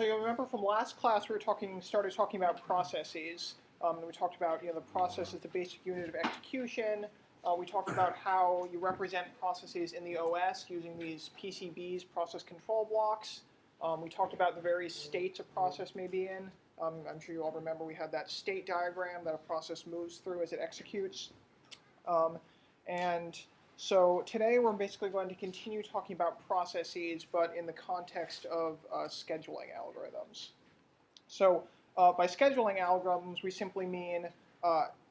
So you'll remember from last class we started talking about processes. And we talked about the process is the basic unit of execution. We talked about how you represent processes in the OS using these PCBs, process control blocks. We talked about the various states a process may be in. I'm sure you all remember we had that state diagram that a process moves through as it executes. And so today we're basically going to continue talking about processes, but in the context of scheduling algorithms. So by scheduling algorithms, we simply mean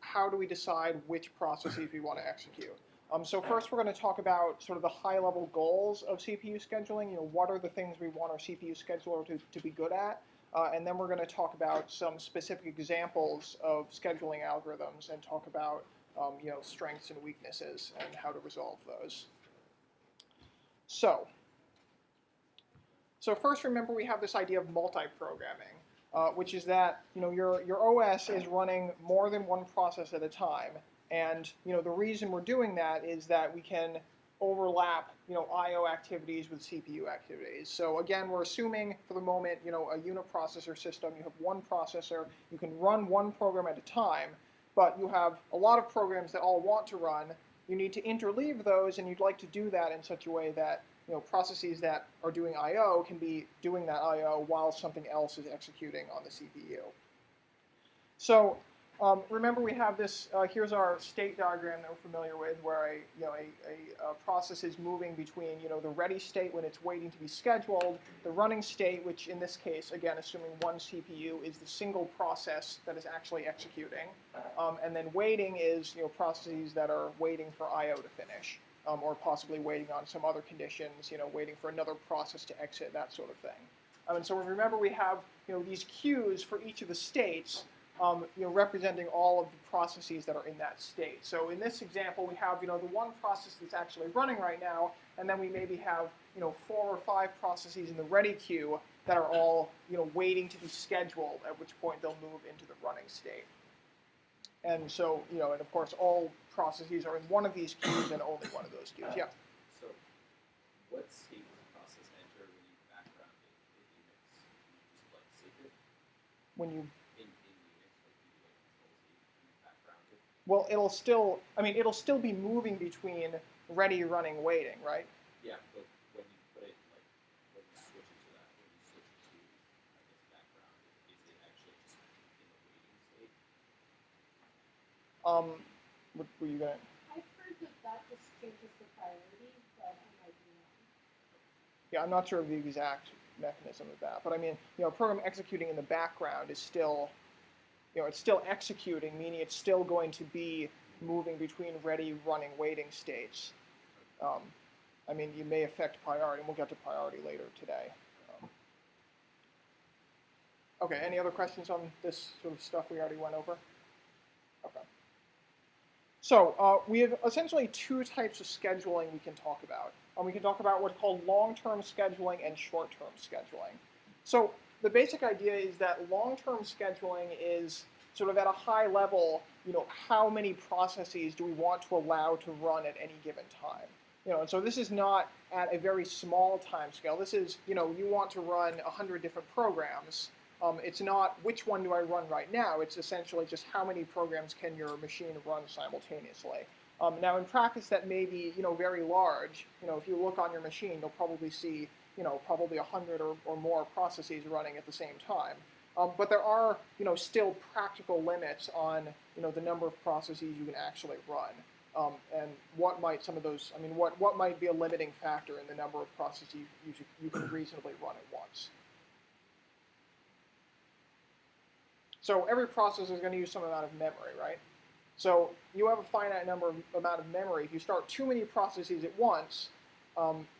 how do we decide which processes we want to execute. So first we're going to talk about sort of the high-level goals of CPU scheduling. What are the things we want our CPU scheduler to be good at? And then we're going to talk about some specific examples of scheduling algorithms and talk about strengths and weaknesses and how to resolve those. So first, remember we have this idea of multi-programming, which is that your OS is running more than one process at a time, and the reason we're doing that is that we can overlap I/O activities with CPU activities. So again, we're assuming for the moment a uniprocessor system. You have one processor. You can run one program at a time. But you have a lot of programs that all want to run. You need to interleave those, and you'd like to do that in such a way that processes that are doing I/O can be doing that I/O while something else is executing on the CPU. So remember we have this, here's our state diagram that we're familiar with, where a process is moving between the ready state when it's waiting to be scheduled, the running state, which in this case, again, assuming one CPU, is the single process that is actually executing, and then waiting is processes that are waiting for I/O to finish, or possibly waiting on some other conditions, waiting for another process to exit, that sort of thing. And so remember we have these queues for each of the states, representing all of the processes that are in that state. So in this example, we have the one process that's actually running right now, and then we maybe have 4 or 5 processes in the ready queue that are all waiting to be scheduled, at which point they'll move into the running state. And so and of course all processes are in one of these queues and only one of those queues. Yeah. So what state does the process enter when you background it in Unix? Just like secret? When you Well, it'll still be moving between ready, running, waiting, right? Yeah, but when you put it, like, when you switch it to that, when you switch it to, I guess, background, is it actually just in the waiting state? What were you going to? I've heard that just changes the priority, but I might be wrong. Yeah, I'm not sure of the exact mechanism of that, but I mean, a program executing in the background is still it's still executing, meaning it's still going to be moving between ready, running, waiting states. I mean, you may affect priority, and we'll get to priority later today. Okay, any other questions on this sort of stuff we already went over? Okay. So we have essentially 2 types of scheduling we can talk about. We can talk about what's called long-term scheduling and short-term scheduling. So the basic idea is that long-term scheduling is sort of at a high level, how many processes do we want to allow to run at any given time? And so this is not at a very small time scale. This is, you want to run 100 different programs. It's not which one do I run right now. It's essentially just how many programs can your machine run simultaneously. Now in practice that may be, very large. If you look on your machine, you'll probably see probably 100 or more processes running at the same time. But there are, still practical limits on, the number of processes you can actually run. And what might some of those, what might be a limiting factor in the number of processes you can reasonably run at once? So every process is going to use some amount of memory, right? So you have a finite amount of memory. If you start too many processes at once,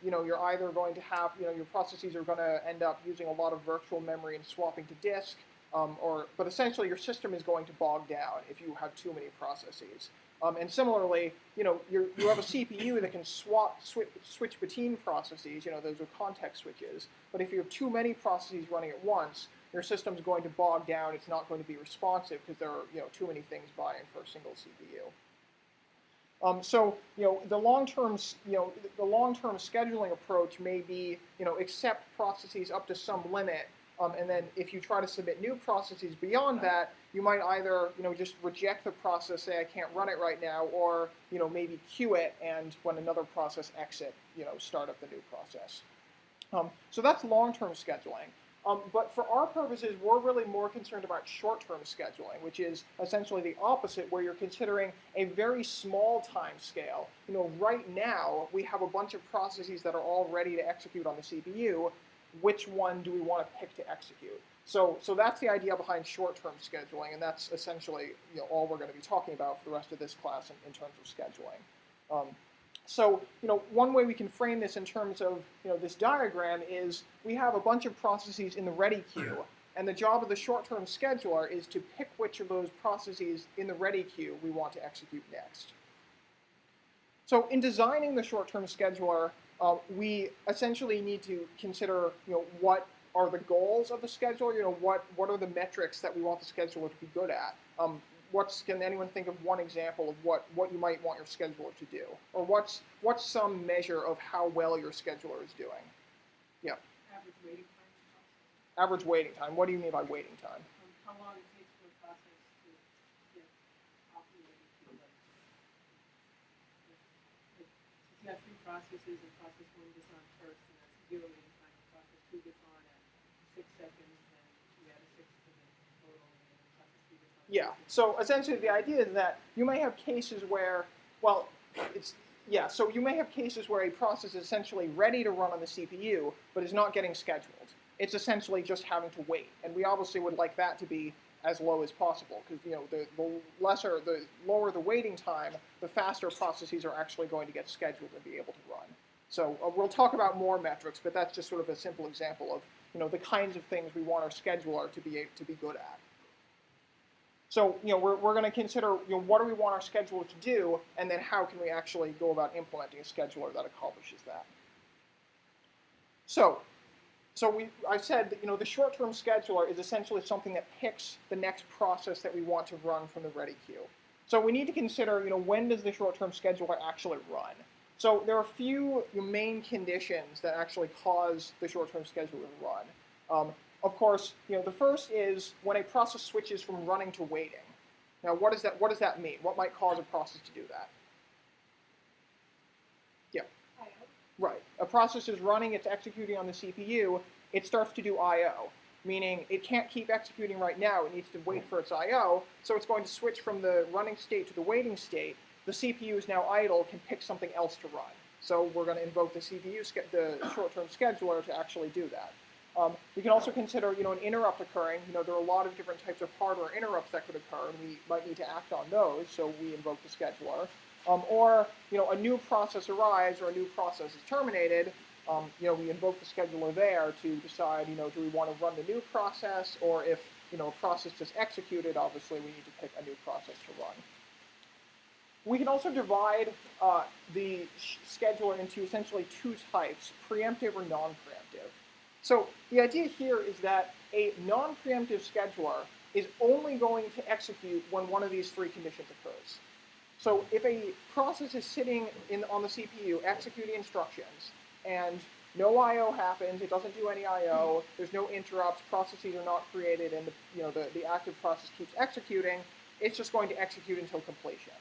you're either going to have, your processes are going to end up using a lot of virtual memory and swapping to disk, but essentially your system is going to bog down if you have too many processes. And similarly, you have a CPU that can switch between processes, those are context switches, but if you have too many processes running at once, your system's going to bog down, it's not going to be responsive because there are, too many things vying for a single CPU. So the long-term scheduling approach may be accept processes up to some limit, And then if you try to submit new processes beyond that, you might either just reject the process, say I can't run it right now, or maybe queue it, and when another process exit, start up the new process. So that's long-term scheduling. But for our purposes, we're really more concerned about short-term scheduling, which is essentially the opposite, where you're considering a very small time scale. Right now, we have a bunch of processes that are all ready to execute on the CPU. Which one do we want to pick to execute? So that's the idea behind short-term scheduling, and that's essentially all we're going to be talking about for the rest of this class in terms of scheduling. So one way we can frame this in terms of this diagram is we have a bunch of processes in the ready queue, and the job of the short-term scheduler is to pick which of those processes in the ready queue we want to execute next. So in designing the short-term scheduler, we essentially need to consider what are the goals of the scheduler. What are the metrics that we want the scheduler to be good at. Can anyone think of one example of what you might want your scheduler to do? Or what's some measure of how well your scheduler is doing? Yeah. Average waiting time. Average waiting time. What do you mean by waiting time? How long it takes for a process to get populated. If you have 3 processes and process 1 gets on first, and that's 0 waiting time, and process 2 gets on at 6 seconds, then you add a 6 to the total, and then process 3 gets on. Yeah, so essentially the idea is that you may have cases where, so you may have cases where a process is essentially ready to run on the CPU, but is not getting scheduled. It's essentially just having to wait, and we obviously would like that to be as low as possible, because the lower the waiting time, the faster processes are actually going to get scheduled and be able to run. So we'll talk about more metrics, but that's just sort of a simple example of the kinds of things we want our scheduler to be good at. So we're going to consider what do we want our scheduler to do, and then how can we actually go about implementing a scheduler that accomplishes that. So I said that the short-term scheduler is essentially something that picks the next process that we want to run from the ready queue. So we need to consider when does the short-term scheduler actually run. So there are a few main conditions that actually cause the short-term scheduler to run. Of course, the first is when a process switches from running to waiting. Now, what does that mean? What might cause a process to do that? Yeah. I.O. Right. A process is running, it's executing on the CPU, it starts to do I.O., meaning it can't keep executing right now, it needs to wait for its I.O., so it's going to switch from the running state to the waiting state. The CPU is now idle, can pick something else to run. So we're going to invoke the the short-term scheduler to actually do that. We can also consider, an interrupt occurring. There are a lot of different types of hardware interrupts that could occur, and we might need to act on those, so we invoke the scheduler. Or, a new process arrives or a new process is terminated. We invoke the scheduler there to decide, do we want to run the new process, or if, a process just executed, obviously we need to pick a new process to run. We can also divide the scheduler into essentially 2 types, preemptive or non-preemptive. So the idea here is that a non-preemptive scheduler is only going to execute when one of these 3 conditions occurs. So if a process is sitting on the CPU executing instructions and no I/O happens, it doesn't do any I/O, there's no interrupts, processes are not created, and the active process keeps executing, it's just going to execute until completion.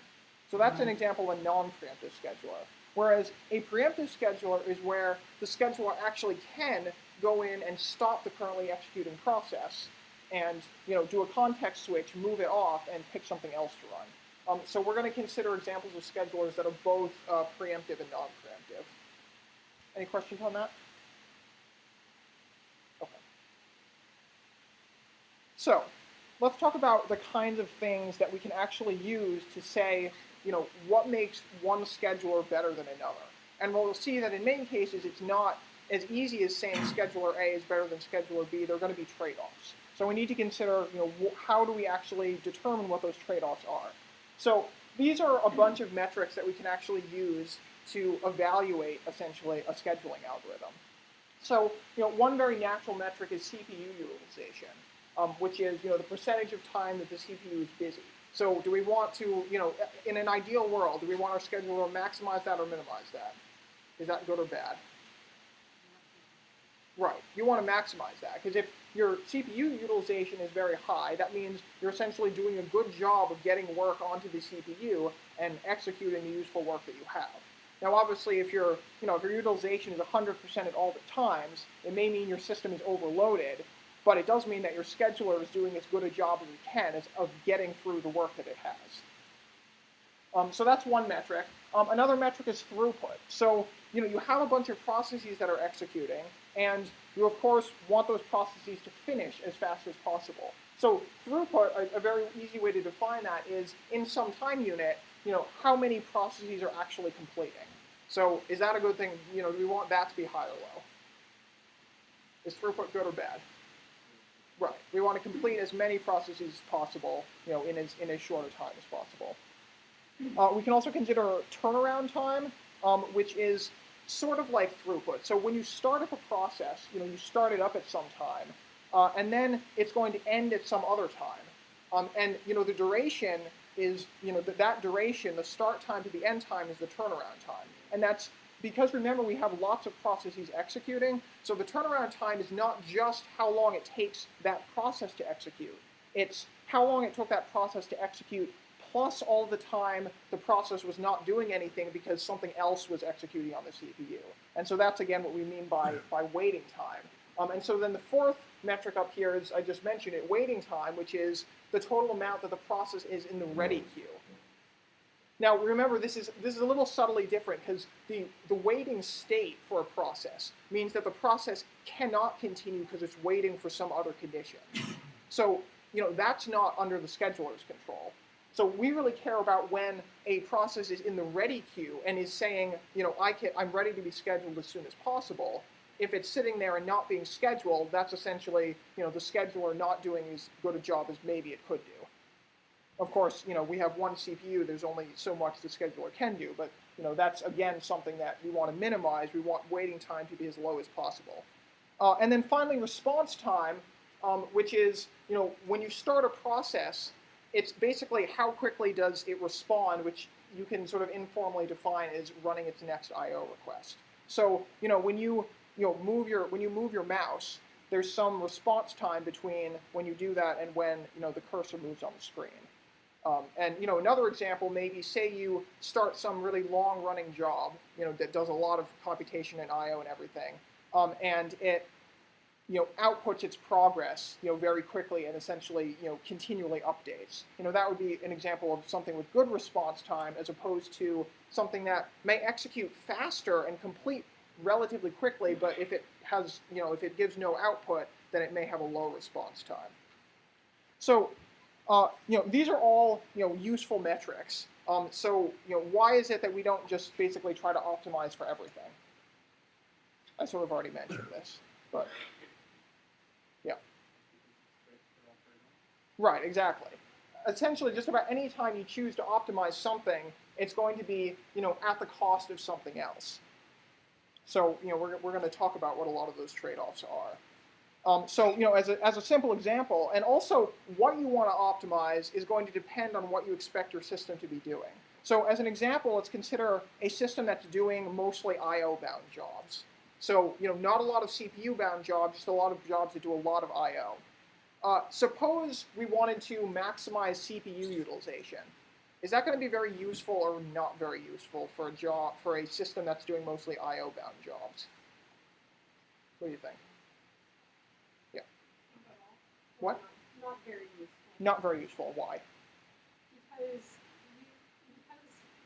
So that's an example of a non-preemptive scheduler. Whereas a preemptive scheduler is where the scheduler actually can go in and stop the currently executing process and do a context switch, move it off, and pick something else to run. So we're going to consider examples of schedulers that are both preemptive and non-preemptive. Any questions on that? Okay. So let's talk about the kinds of things that we can actually use to say, what makes one scheduler better than another. And we'll see that in many cases it's not as easy as saying scheduler A is better than scheduler B. There are going to be trade-offs. So we need to consider, how do we actually determine what those trade-offs are. So these are a bunch of metrics that we can actually use to evaluate, essentially, a scheduling algorithm. So, one very natural metric is CPU utilization, which is, the percentage of time that the CPU is busy. So do we want to, in an ideal world, do we want our scheduler to maximize that or minimize that? Is that good or bad? Right. You want to maximize that, because if your CPU utilization is very high, that means you're essentially doing a good job of getting work onto the CPU and executing the useful work that you have. Now, obviously, if your utilization is 100% at all the times, it may mean your system is overloaded, but it does mean that your scheduler is doing as good a job as it can of getting through the work that it has. So that's one metric. Another metric is throughput. So you have a bunch of processes that are executing, and you of course want those processes to finish as fast as possible. So throughput, a very easy way to define that is in some time unit, how many processes are actually completing. So is that a good thing? Do we want that to be high or low? Is throughput good or bad? Right. We want to complete as many processes as possible, in as short a time as possible. We can also consider turnaround time, which is sort of like throughput. So when you start up a process, you start it up at some time, and then it's going to end at some other time. And the duration is, that duration, the start time to the end time is the turnaround time. And that's because, remember, we have lots of processes executing, so the turnaround time is not just how long it takes that process to execute. It's how long it took that process to execute plus all the time the process was not doing anything because something else was executing on the CPU. And so that's, again, what we mean by waiting time. And so then the fourth metric up here is, I just mentioned it, waiting time, which is the total amount that the process is in the ready queue. Now, remember, this is a little subtly different because the waiting state for a process means that the process cannot continue because it's waiting for some other condition. So, that's not under the scheduler's control. So we really care about when a process is in the ready queue and is saying, I'm ready to be scheduled as soon as possible. If it's sitting there and not being scheduled, that's essentially, the scheduler not doing as good a job as maybe it could do. Of course, we have one CPU, there's only so much the scheduler can do, but that's, again, something that we want to minimize. We want waiting time to be as low as possible. And then finally, response time, which is, when you start a process, it's basically how quickly does it respond, which you can sort of informally define as running its next I/O request. So, when you move your mouse, there's some response time between when you do that and when the cursor moves on the screen. And another example, maybe say you start some really long-running job, that does a lot of computation and I/O and everything, and it outputs its progress, very quickly and essentially, continually updates. That would be an example of something with good response time as opposed to something that may execute faster and complete relatively quickly, but if it has, if it gives no output, then it may have a low response time. So, these are all, useful metrics. So, why is it that we don't just basically try to optimize for everything? I sort of already mentioned this, but yeah. Right, exactly. Essentially, just about any time you choose to optimize something, it's going to be, at the cost of something else. So, we're going to talk about what a lot of those trade-offs are. So, as a simple example, and also what you want to optimize is going to depend on what you expect your system to be doing. So, as an example, let's consider a system that's doing mostly I/O-bound jobs. So, not a lot of CPU-bound jobs, just a lot of jobs that do a lot of I/O. Suppose we wanted to maximize CPU utilization. Is that going to be very useful or not very useful for a system that's doing mostly I/O-bound jobs? What do you think? Yeah. What? Not very useful. Not very useful. Why? Because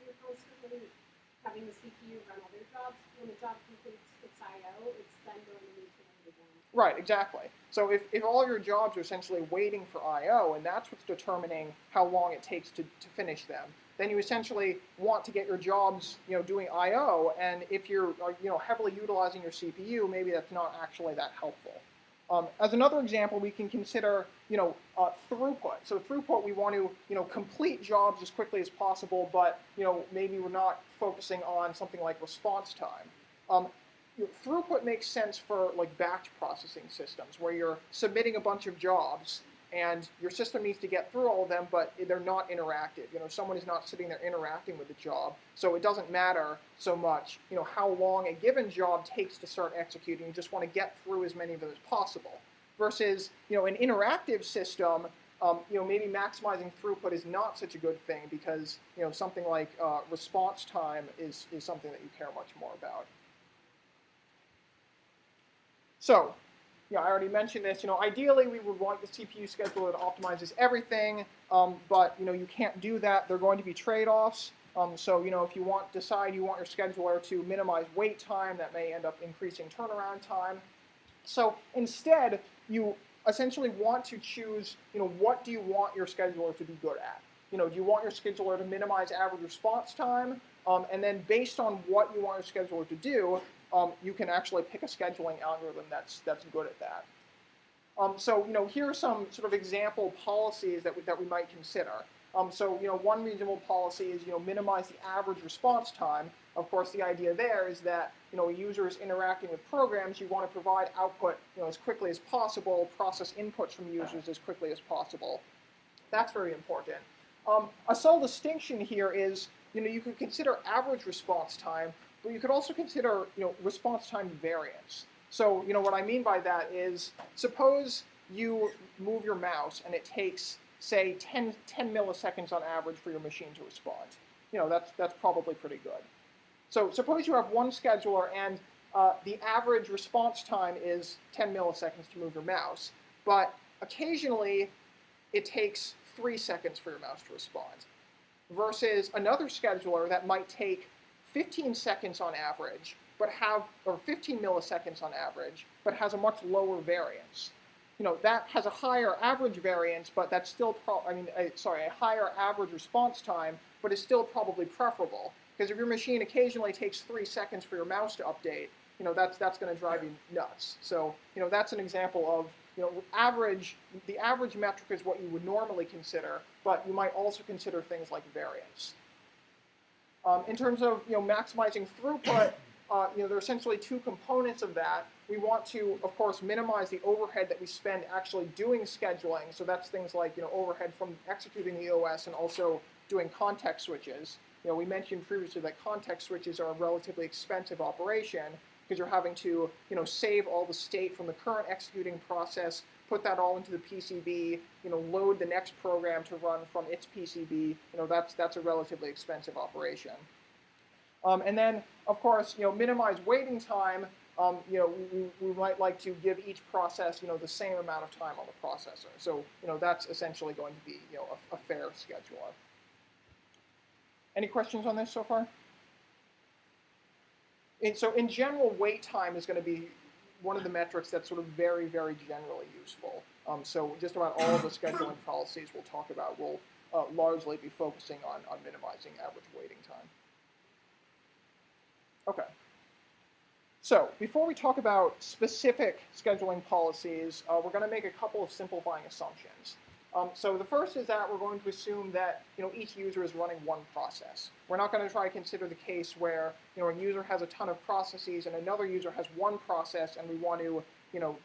you're constantly having the CPU run other jobs. When the job completes its I/O, it's then going to need to run it again. Right, exactly. So if all your jobs are essentially waiting for I/O, and that's what's determining how long it takes to finish them, then you essentially want to get your jobs, doing I/O, and if you're, heavily utilizing your CPU, maybe that's not actually that helpful. As another example, we can consider, throughput. So throughput, we want to, complete jobs as quickly as possible, but, maybe we're not focusing on something like response time. Throughput makes sense for like batch processing systems where you're submitting a bunch of jobs and your system needs to get through all of them, but they're not interactive. Someone is not sitting there interacting with the job, so it doesn't matter so much, how long a given job takes to start executing. You just want to get through as many of them as possible. versus an interactive system. Maybe maximizing throughput is not such a good thing because something like response time is something that you care much more about. So, I already mentioned this. Ideally we would want the CPU scheduler that optimizes everything, but you can't do that. There are going to be trade-offs. So if you decide you want your scheduler to minimize wait time, that may end up increasing turnaround time. So instead, you essentially want to choose, what do you want your scheduler to be good at? Do you want your scheduler to minimize average response time? And then based on what you want your scheduler to do, you can actually pick a scheduling algorithm that's good at that. So here are some sort of example policies that we might consider. So one reasonable policy is minimize the average response time. Of course, the idea there is that a user is interacting with programs. You want to provide output as quickly as possible, process inputs from users as quickly as possible. That's very important. A subtle distinction here is you can consider average response time, but you could also consider response time variance. So what I mean by that is, suppose you move your mouse and it takes, say, 10 milliseconds on average for your machine to respond. That's probably pretty good. So suppose you have one scheduler and the average response time is 10 milliseconds to move your mouse, but occasionally it takes 3 seconds for your mouse to respond, versus another scheduler that might take 15 seconds on average, or 15 milliseconds on average, but has a much lower variance. That has a higher average variance, but that's still, a higher average response time, but is still probably preferable. Because if your machine occasionally takes 3 seconds for your mouse to update, that's going to drive you nuts. So, that's an example of, the average metric is what you would normally consider, but you might also consider things like variance. In terms of, maximizing throughput, there are essentially two components of that. We want to, of course, minimize the overhead that we spend actually doing scheduling. So that's things like, overhead from executing the OS and also doing context switches. We mentioned previously that context switches are a relatively expensive operation because you're having to, save all the state from the current executing process, put that all into the PCB, load the next program to run from its PCB. That's a relatively expensive operation. And then, of course, minimize waiting time. We might like to give each process, the same amount of time on the processor. So, that's essentially going to be, a fair scheduler. Any questions on this so far? So in general, wait time is going to be one of the metrics that's sort of very, very generally useful. So just about all of the scheduling policies we'll talk about will largely be focusing on minimizing average waiting time. Okay. So before we talk about specific scheduling policies, we're going to make a couple of simplifying assumptions. So the first is that we're going to assume that each user is running one process. We're not going to try to consider the case where a user has a ton of processes and another user has one process, and we want to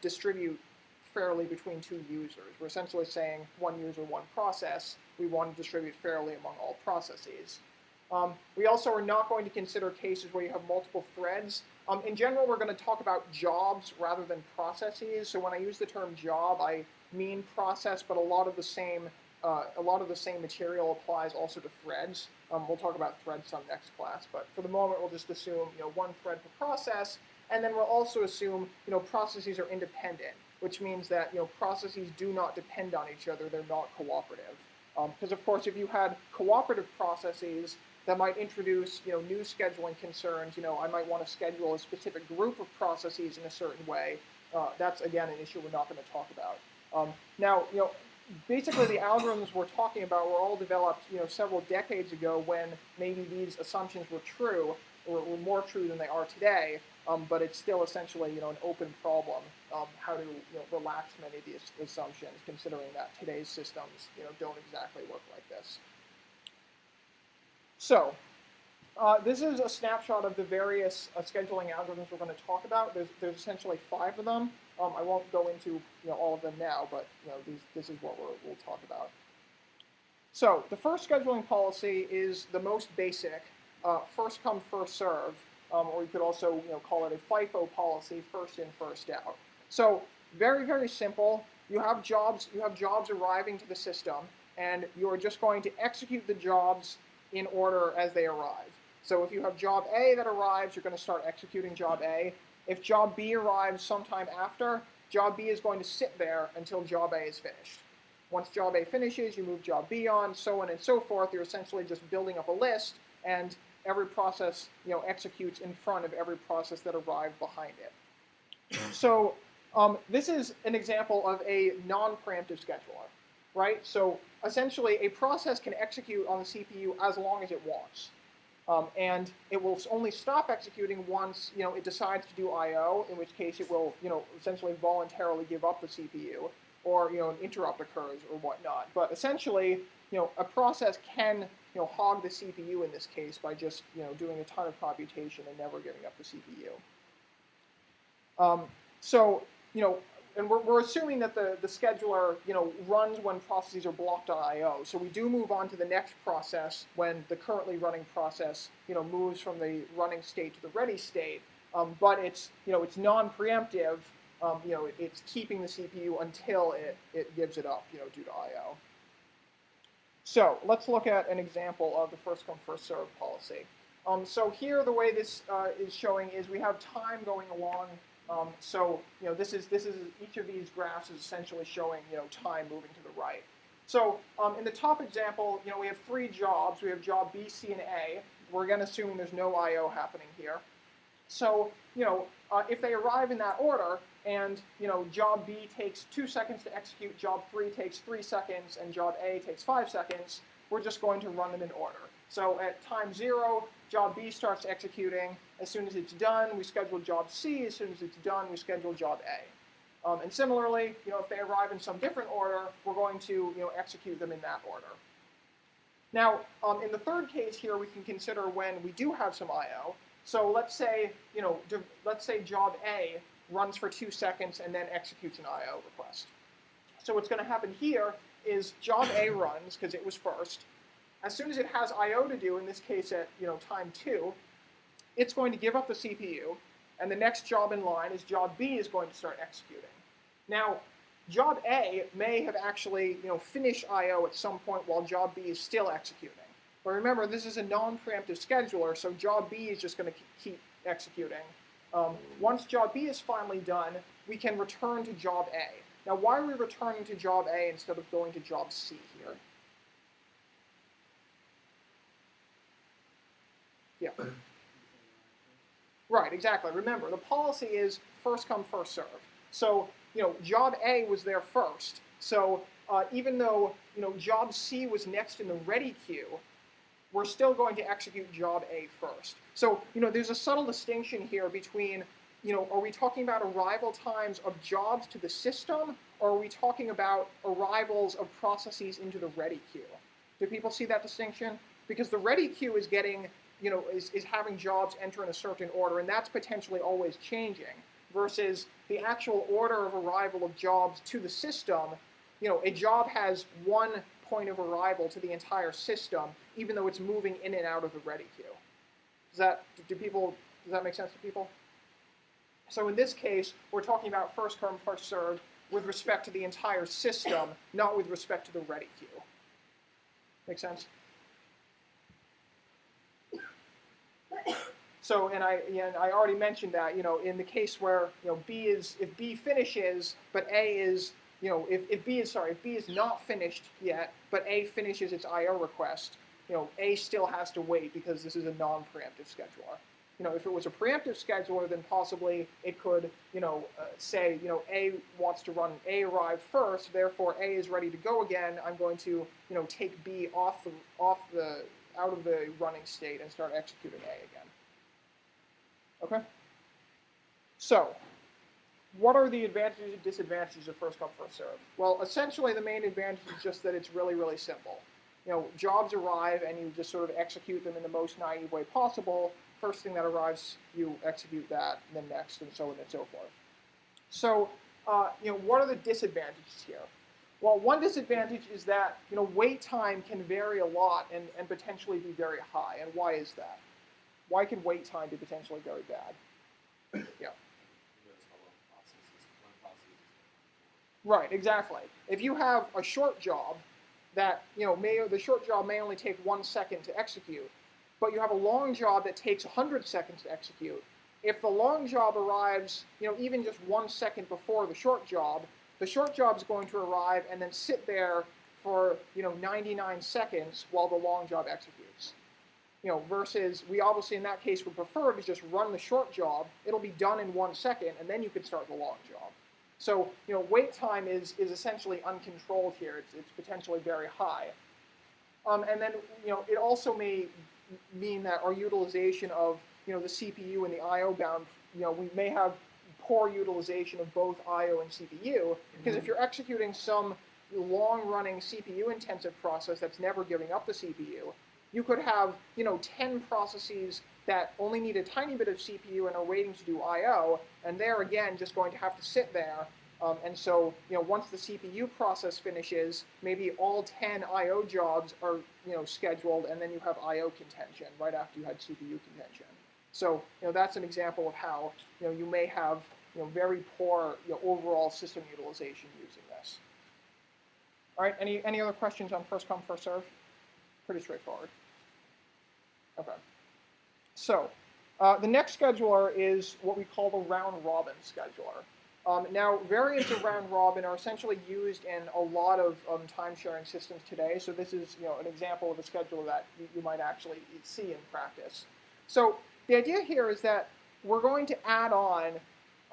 distribute fairly between two users. We're essentially saying one user, one process. We want to distribute fairly among all processes. We also are not going to consider cases where you have multiple threads. In general, we're going to talk about jobs rather than processes. So when I use the term job, I mean process, but a lot of the same material applies also to threads. We'll talk about threads some next class, but for the moment, we'll just assume one thread per process, and then we'll also assume processes are independent, which means that processes do not depend on each other; they're not cooperative. Because of course, if you had cooperative processes, that might introduce new scheduling concerns. I might want to schedule a specific group of processes in a certain way. That's again an issue we're not going to talk about. Now, basically the algorithms we're talking about were all developed, several decades ago when maybe these assumptions were true, or were more true than they are today. But it's still essentially, an open problem how to relax many of these assumptions, considering that today's systems, don't exactly work like this. So, this is a snapshot of the various scheduling algorithms we're going to talk about. There's essentially 5 of them. I won't go into all of them now, but this is what we'll talk about. So the first scheduling policy is the most basic, first come, first serve, or you could also call it a FIFO policy, first in, first out. So very, very simple. You have jobs arriving to the system, and you're just going to execute the jobs in order as they arrive. So if you have job A that arrives, you're going to start executing job A. If job B arrives sometime after, job B is going to sit there until job A is finished. Once job A finishes, you move job B on, so on and so forth. You're essentially just building up a list, and every process, executes in front of every process that arrived behind it. So this is an example of a non-preemptive scheduler, right? So essentially, a process can execute on the CPU as long as it wants. And it will only stop executing once it decides to do I/O, in which case it will essentially voluntarily give up the CPU, or an interrupt occurs or whatnot. But essentially, a process can hog the CPU in this case by just doing a ton of computation and never giving up the CPU. And we're assuming that the scheduler, runs when processes are blocked on I/O. So we do move on to the next process when the currently running process, moves from the running state to the ready state. But it's non-preemptive. It's keeping the CPU until it gives it up, due to I/O. So let's look at an example of the first come first serve policy. So here the way this is showing is we have time going along. So this is each of these graphs is essentially showing time moving to the right. So in the top example, we have 3 jobs. We have job B, C, and A. We're again assuming there's no I/O happening here. So if they arrive in that order, and job B takes 2 seconds to execute, job 3 takes 3 seconds, and job A takes 5 seconds, we're just going to run them in order. So at time 0, job B starts executing. As soon as it's done, we schedule job C. As soon as it's done, we schedule job A. And similarly, if they arrive in some different order, we're going to execute them in that order. Now, in the third case here, we can consider when we do have some I/O. So let's say job A runs for 2 seconds and then executes an I/O request. So what's going to happen here is job A runs because it was first. As soon as it has I/O to do, in this case at time 2, it's going to give up the CPU, and the next job in line is job B is going to start executing. Now, job A may have actually finished I/O at some point while job B is still executing. But remember, this is a non-preemptive scheduler, so job B is just going to keep executing. Once job B is finally done, we can return to job A. Now, why are we returning to job A instead of going to job C here? Yeah. Right, exactly. Remember, the policy is first come, first serve. So, job A was there first. So, even though, job C was next in the ready queue, we're still going to execute job A first. So, there's a subtle distinction here between, are we talking about arrival times of jobs to the system, or are we talking about arrivals of processes into the ready queue? Do people see that distinction? Because the ready queue is getting is having jobs enter in a certain order, and that's potentially always changing, versus the actual order of arrival of jobs to the system. A job has one point of arrival to the entire system, even though it's moving in and out of the ready queue. Does that make sense to people? So in this case, we're talking about first come, first served with respect to the entire system, not with respect to the ready queue. Make sense? So, and I already mentioned that, in the case where, if B finishes, but A is, if B is not finished yet, but A finishes its I/O request, A still has to wait because this is a non-preemptive scheduler. If it was a preemptive scheduler, then possibly it could, say, A wants to run, A arrived first, therefore A is ready to go again. I'm going to, take B out of the running state and start executing A again. Okay? So, what are the advantages and disadvantages of first come, first serve? Well, essentially the main advantage is just that it's really, really simple. Jobs arrive and you just sort of execute them in the most naive way possible. First thing that arrives, you execute that, and then next, and so on and so forth. So, what are the disadvantages here? Well, one disadvantage is that, wait time can vary a lot and potentially be very high. And why is that? Why can wait time be potentially very bad? Yeah. Because how long processes, one process is Right, exactly. If you have a short job that, the short job may only take 1 second to execute, but you have a long job that takes 100 seconds to execute, if the long job arrives, even just 1 second before the short job is going to arrive and then sit there for, 99 seconds while the long job executes. Versus we obviously in that case would prefer to just run the short job. It'll be done in 1 second, and then you can start the long job. So, wait time is essentially uncontrolled here. It's potentially very high. And then, it also may mean that our utilization of, the CPU and the I/O bound, we may have poor utilization of both I/O and CPU, because if you're executing some long-running CPU-intensive process that's never giving up the CPU, you could have, 10 processes that only need a tiny bit of CPU and are waiting to do I/O, and they're, again, just going to have to sit there. And so, once the CPU process finishes, maybe all 10 I/O jobs are, scheduled, and then you have I/O contention right after you had CPU contention. So, that's an example of how, you may have, very poor, overall system utilization using this. All right, any other questions on first come, first serve? Pretty straightforward. Okay. So, the next scheduler is what we call the round-robin scheduler. Now, variants of round-robin are essentially used in a lot of time-sharing systems today, so this is an example of a scheduler that you might actually see in practice. So, the idea here is that we're going to add on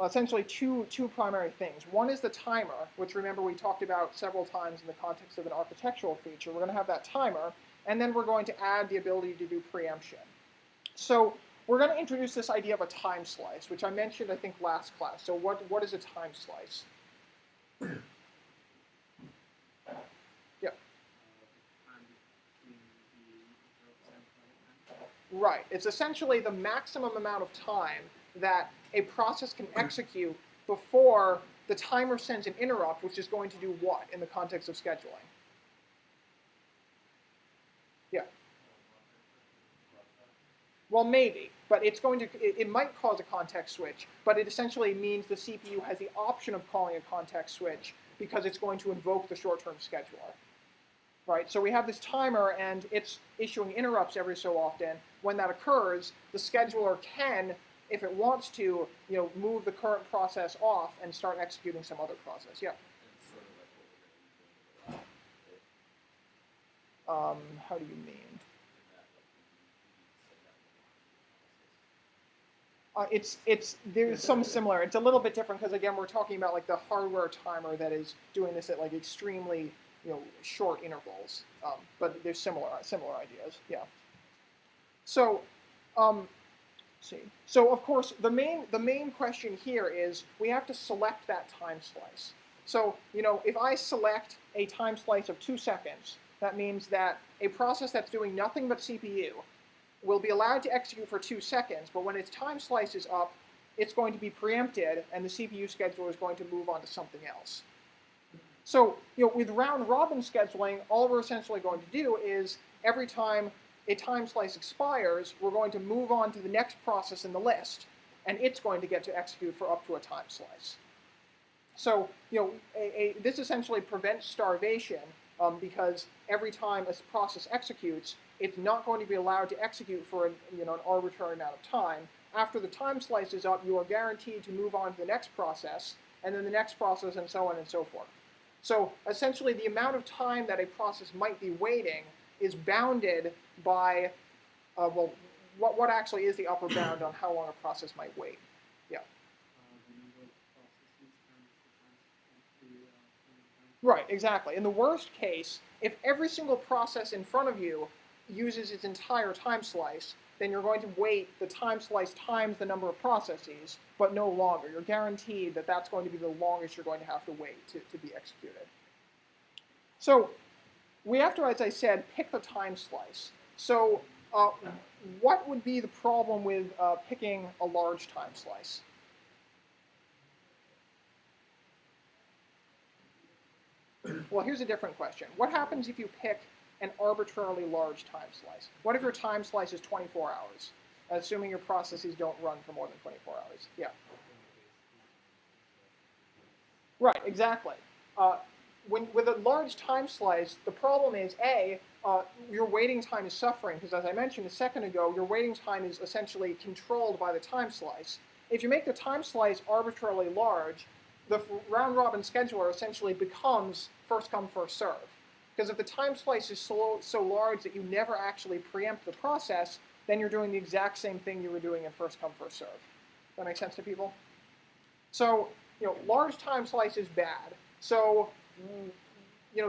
essentially two primary things. One is the timer, which remember we talked about several times in the context of an architectural feature. We're going to have that timer, and then we're going to add the ability to do preemption. So we're going to introduce this idea of a time slice, which I mentioned, I think, last class. So what is a time slice? Yeah. Right. It's essentially the maximum amount of time that a process can execute before the timer sends an interrupt, which is going to do what in the context of scheduling? Yeah. Well, maybe, but it might cause a context switch, but it essentially means the CPU has the option of calling a context switch because it's going to invoke the short-term scheduler. Right, so we have this timer, and it's issuing interrupts every so often. When that occurs, the scheduler can, if it wants to, move the current process off and start executing some other process. Yeah. It's sort of like what we're going to do. How do you mean? There's some similar. It's a little bit different because again we're talking about like the hardware timer that is doing this at like extremely short intervals, but there's similar ideas. Yeah. So, see. So of course the main question here is we have to select that time slice. So if I select a time slice of 2 seconds, that means that a process that's doing nothing but CPU will be allowed to execute for 2 seconds, but when its time slice is up, it's going to be preempted, and the CPU scheduler is going to move on to something else. So, with round-robin scheduling, all we're essentially going to do is every time a time slice expires, we're going to move on to the next process in the list, and it's going to get to execute for up to a time slice. So, this essentially prevents starvation because every time a process executes, it's not going to be allowed to execute for an arbitrary amount of time. After the time slice is up, you are guaranteed to move on to the next process, and then the next process, and so on and so forth. So essentially, the amount of time that a process might be waiting is bounded by, what actually is the upper bound on how long a process might wait? Yeah. Right, exactly. In the worst case, if every single process in front of you uses its entire time slice, then you're going to wait the time slice times the number of processes, but no longer. You're guaranteed that that's going to be the longest you're going to have to wait to be executed. So we have to, as I said, pick the time slice. So what would be the problem with picking a large time slice? Well, here's a different question. What happens if you pick an arbitrarily large time slice? What if your time slice is 24 hours, assuming your processes don't run for more than 24 hours? Yeah. Right, exactly. with a large time slice, the problem is your waiting time is suffering because, as I mentioned a second ago, your waiting time is essentially controlled by the time slice. If you make the time slice arbitrarily large, the round-robin scheduler essentially becomes first come, first serve. Because if the time slice is so large that you never actually preempt the process, then you're doing the exact same thing you were doing in first come, first serve. Does that make sense to people? So, large time slice is bad. So,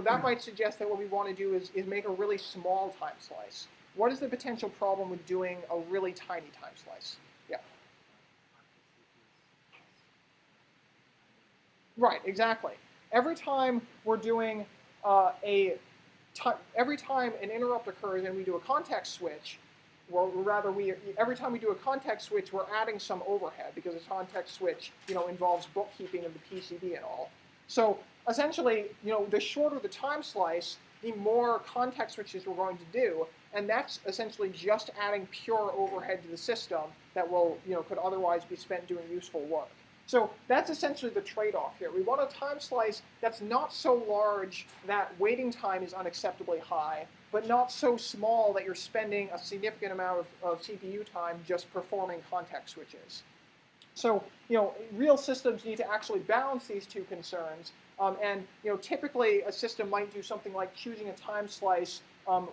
that might suggest that what we want to do is make a really small time slice. What is the potential problem with doing a really tiny time slice? Yeah. Right, exactly. Every time we're doing every time an interrupt occurs and we do a context switch, or rather, every time we do a context switch, we're adding some overhead because a context switch, involves bookkeeping of the PCB and all. So essentially, the shorter the time slice, the more context switches we're going to do, and that's essentially just adding pure overhead to the system that will, could otherwise be spent doing useful work. So that's essentially the trade-off here. We want a time slice that's not so large that waiting time is unacceptably high, but not so small that you're spending a significant amount of CPU time just performing context switches. So, real systems need to actually balance these two concerns. And, typically a system might do something like choosing a time slice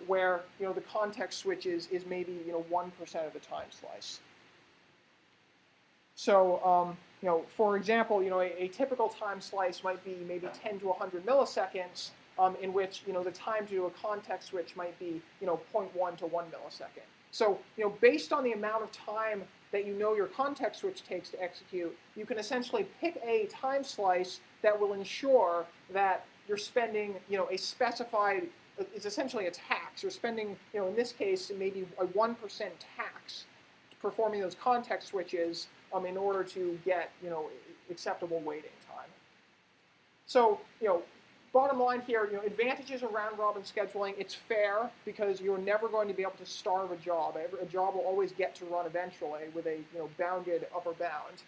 where, the context switch is maybe, 1% of the time slice. So, for example, a typical time slice might be maybe 10 to 100 milliseconds, in which, the time to do a context switch might be, 0.1 to 1 millisecond. So, based on the amount of time that your context switch takes to execute, you can essentially pick a time slice that will ensure that you're spending, a specified, it's essentially a tax. You're spending, in this case, maybe a 1% tax performing those context switches in order to get, acceptable waiting time. So, bottom line here, advantages of round-robin scheduling. It's fair because you're never going to be able to starve a job. A job will always get to run eventually with a, bounded upper bound.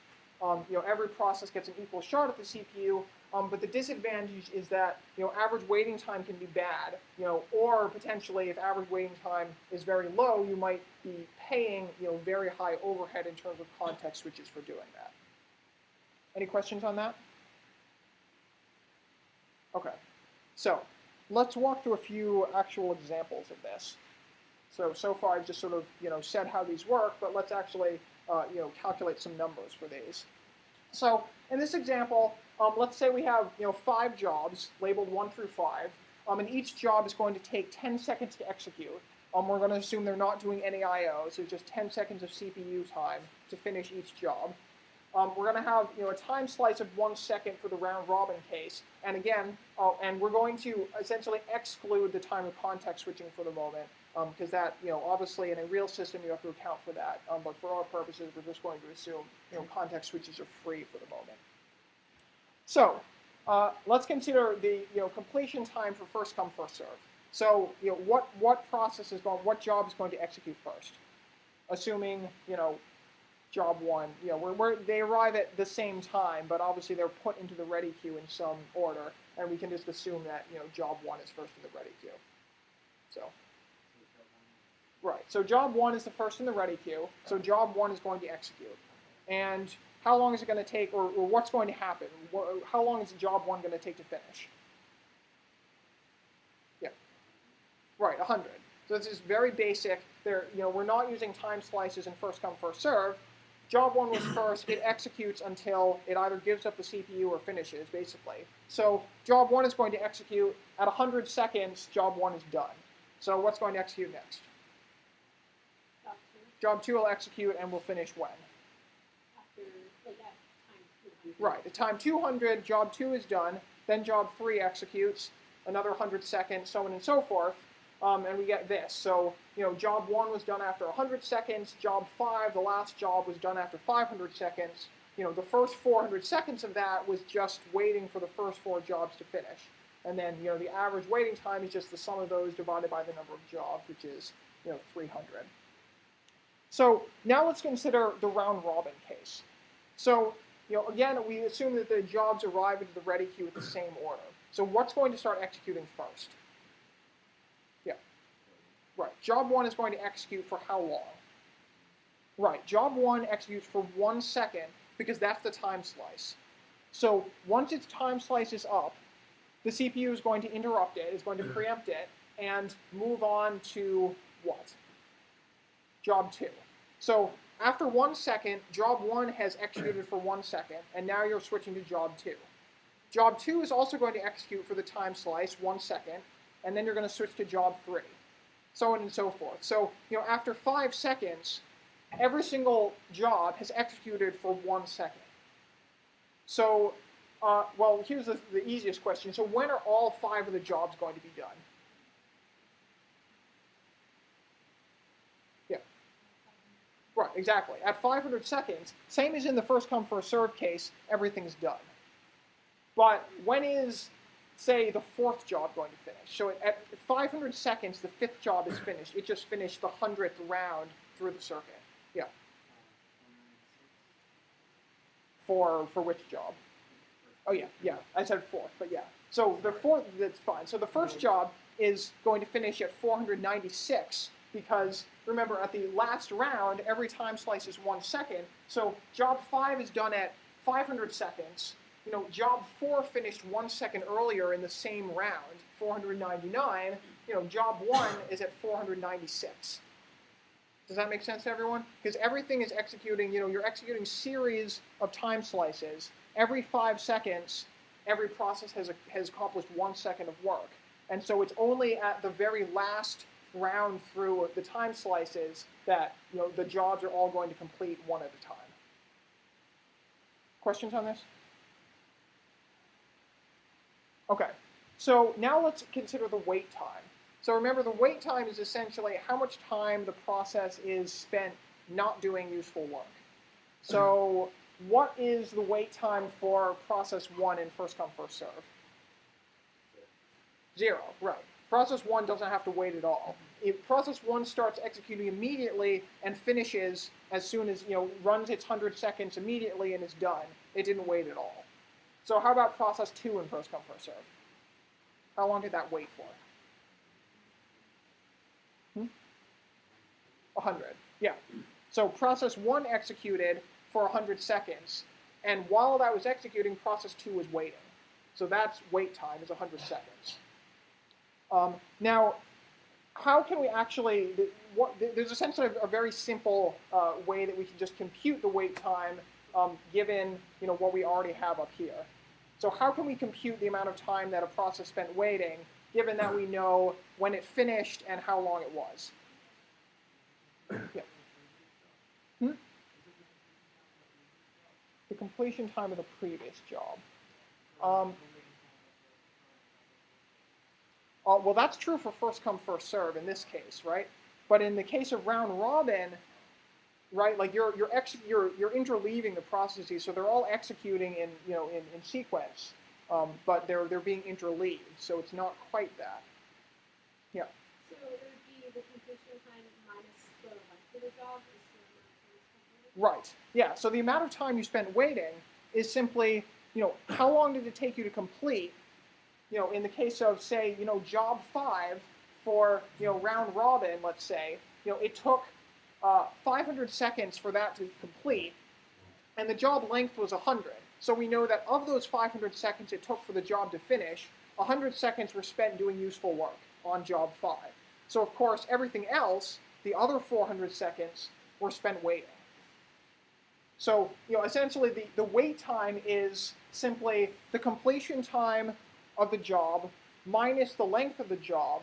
Every process gets an equal shot at the CPU, but the disadvantage is that, average waiting time can be bad, or potentially if average waiting time is very low, you might be paying, very high overhead in terms of context switches for doing that. Any questions on that? Okay, so let's walk through a few actual examples of this. So far I've just sort of, said how these work, but let's actually, calculate some numbers for these. So in this example, let's say we have, 5 jobs labeled 1 through 5, and each job is going to take 10 seconds to execute. We're going to assume they're not doing any I/O, so just 10 seconds of CPU time to finish each job. We're going to have a time slice of 1 second for the round-robin case, and again, and we're going to essentially exclude the time of context switching for the moment, because that, obviously in a real system you have to account for that, but for our purposes we're just going to assume context switches are free for the moment. So let's consider the completion time for first come first serve. So what job is going to execute first, assuming job 1, they arrive at the same time, but obviously they're put into the ready queue in some order, and we can just assume that job 1 is first in the ready queue. So right, so job 1 is the first in the ready queue, so job 1 is going to execute. And how long is it going to take, or what's going to happen? How long is job 1 going to take to finish? Yeah, right, 100. So this is very basic. We're not using time slices in first come first serve. Job 1 was first. It executes until it either gives up the CPU or finishes, basically. So job 1 is going to execute. At 100 seconds, job 1 is done. So what's going to execute next? Job 2 will execute and will finish when? After, at time 200. Right. At time 200, job 2 is done. Then job 3 executes. Another 100 seconds, so on and so forth. And we get this. So, job 1 was done after 100 seconds. Job 5, the last job, was done after 500 seconds. The first 400 seconds of that was just waiting for the first 4 jobs to finish. And then, the average waiting time is just the sum of those divided by the number of jobs, which is, 300. So now let's consider the round-robin case. So, again, we assume that the jobs arrive into the ready queue with the same order. So what's going to start executing first? Yeah. Right. Job 1 is going to execute for how long? Right. Job 1 executes for 1 second because that's the time slice. So once its time slice is up, the CPU is going to interrupt it, is going to preempt it, and move on to what? Job 2. So after 1 second, job 1 has executed for 1 second, and now you're switching to job 2. Job 2 is also going to execute for the time slice, 1 second, and then you're going to switch to job 3, so on and so forth. So, after 5 seconds, every single job has executed for 1 second. So, well, here's the easiest question. So when are all 5 of the jobs going to be done? Yeah. Right, exactly. At 500 seconds, same as in the first come, first serve case, everything's done. But when is, say, the 4th job going to finish? So at 500 seconds, the 5th job is finished. It just finished the 100th round through the circuit. Yeah. For which job? Oh, yeah, I said 4th, but yeah. So the 4th, that's fine. So the first job is going to finish at 496 because, remember, at the last round, every time slice is 1 second. So job 5 is done at 500 seconds. Job 4 finished 1 second earlier in the same round, 499. Job 1 is at 496. Does that make sense to everyone? Because everything is executing, you're executing series of time slices. Every 5 seconds, every process has accomplished 1 second of work. And so it's only at the very last round through the time slices that the jobs are all going to complete one at a time. Questions on this? Okay, so now let's consider the wait time. So remember, the wait time is essentially how much time the process is spent not doing useful work. So what is the wait time for process 1 in first come, first serve? 0, right. Process 1 doesn't have to wait at all. If process 1 starts executing immediately and finishes as soon as, runs its 100 seconds immediately and is done, it didn't wait at all. So how about process 2 in first come, first serve? How long did that wait for? 100, yeah. So process 1 executed for 100 seconds, and while that was executing, process 2 was waiting. So that's wait time, is 100 seconds. Now, how can we actually, there's essentially a very simple way that we can just compute the wait time given what we already have up here. So how can we compute the amount of time that a process spent waiting, given that we know when it finished and how long it was? Yeah. The completion time of the previous job. Well, that's true for first come, first serve in this case, right? But in the case of round robin, right, like you're interleaving the processes, so they're all executing in sequence, but they're being interleaved, so it's not quite that. Yeah. So it would be the completion time minus the length of the job is the amount of time spent waiting? Right. Yeah. So the amount of time you spent waiting is simply, how long did it take you to complete? In the case of, say, job 5 for, round robin, let's say, it took 500 seconds for that to complete, and the job length was 100. So we know that of those 500 seconds it took for the job to finish, 100 seconds were spent doing useful work on job 5. So of course, everything else, the other 400 seconds, were spent waiting. So, essentially the wait time is simply the completion time of the job minus the length of the job,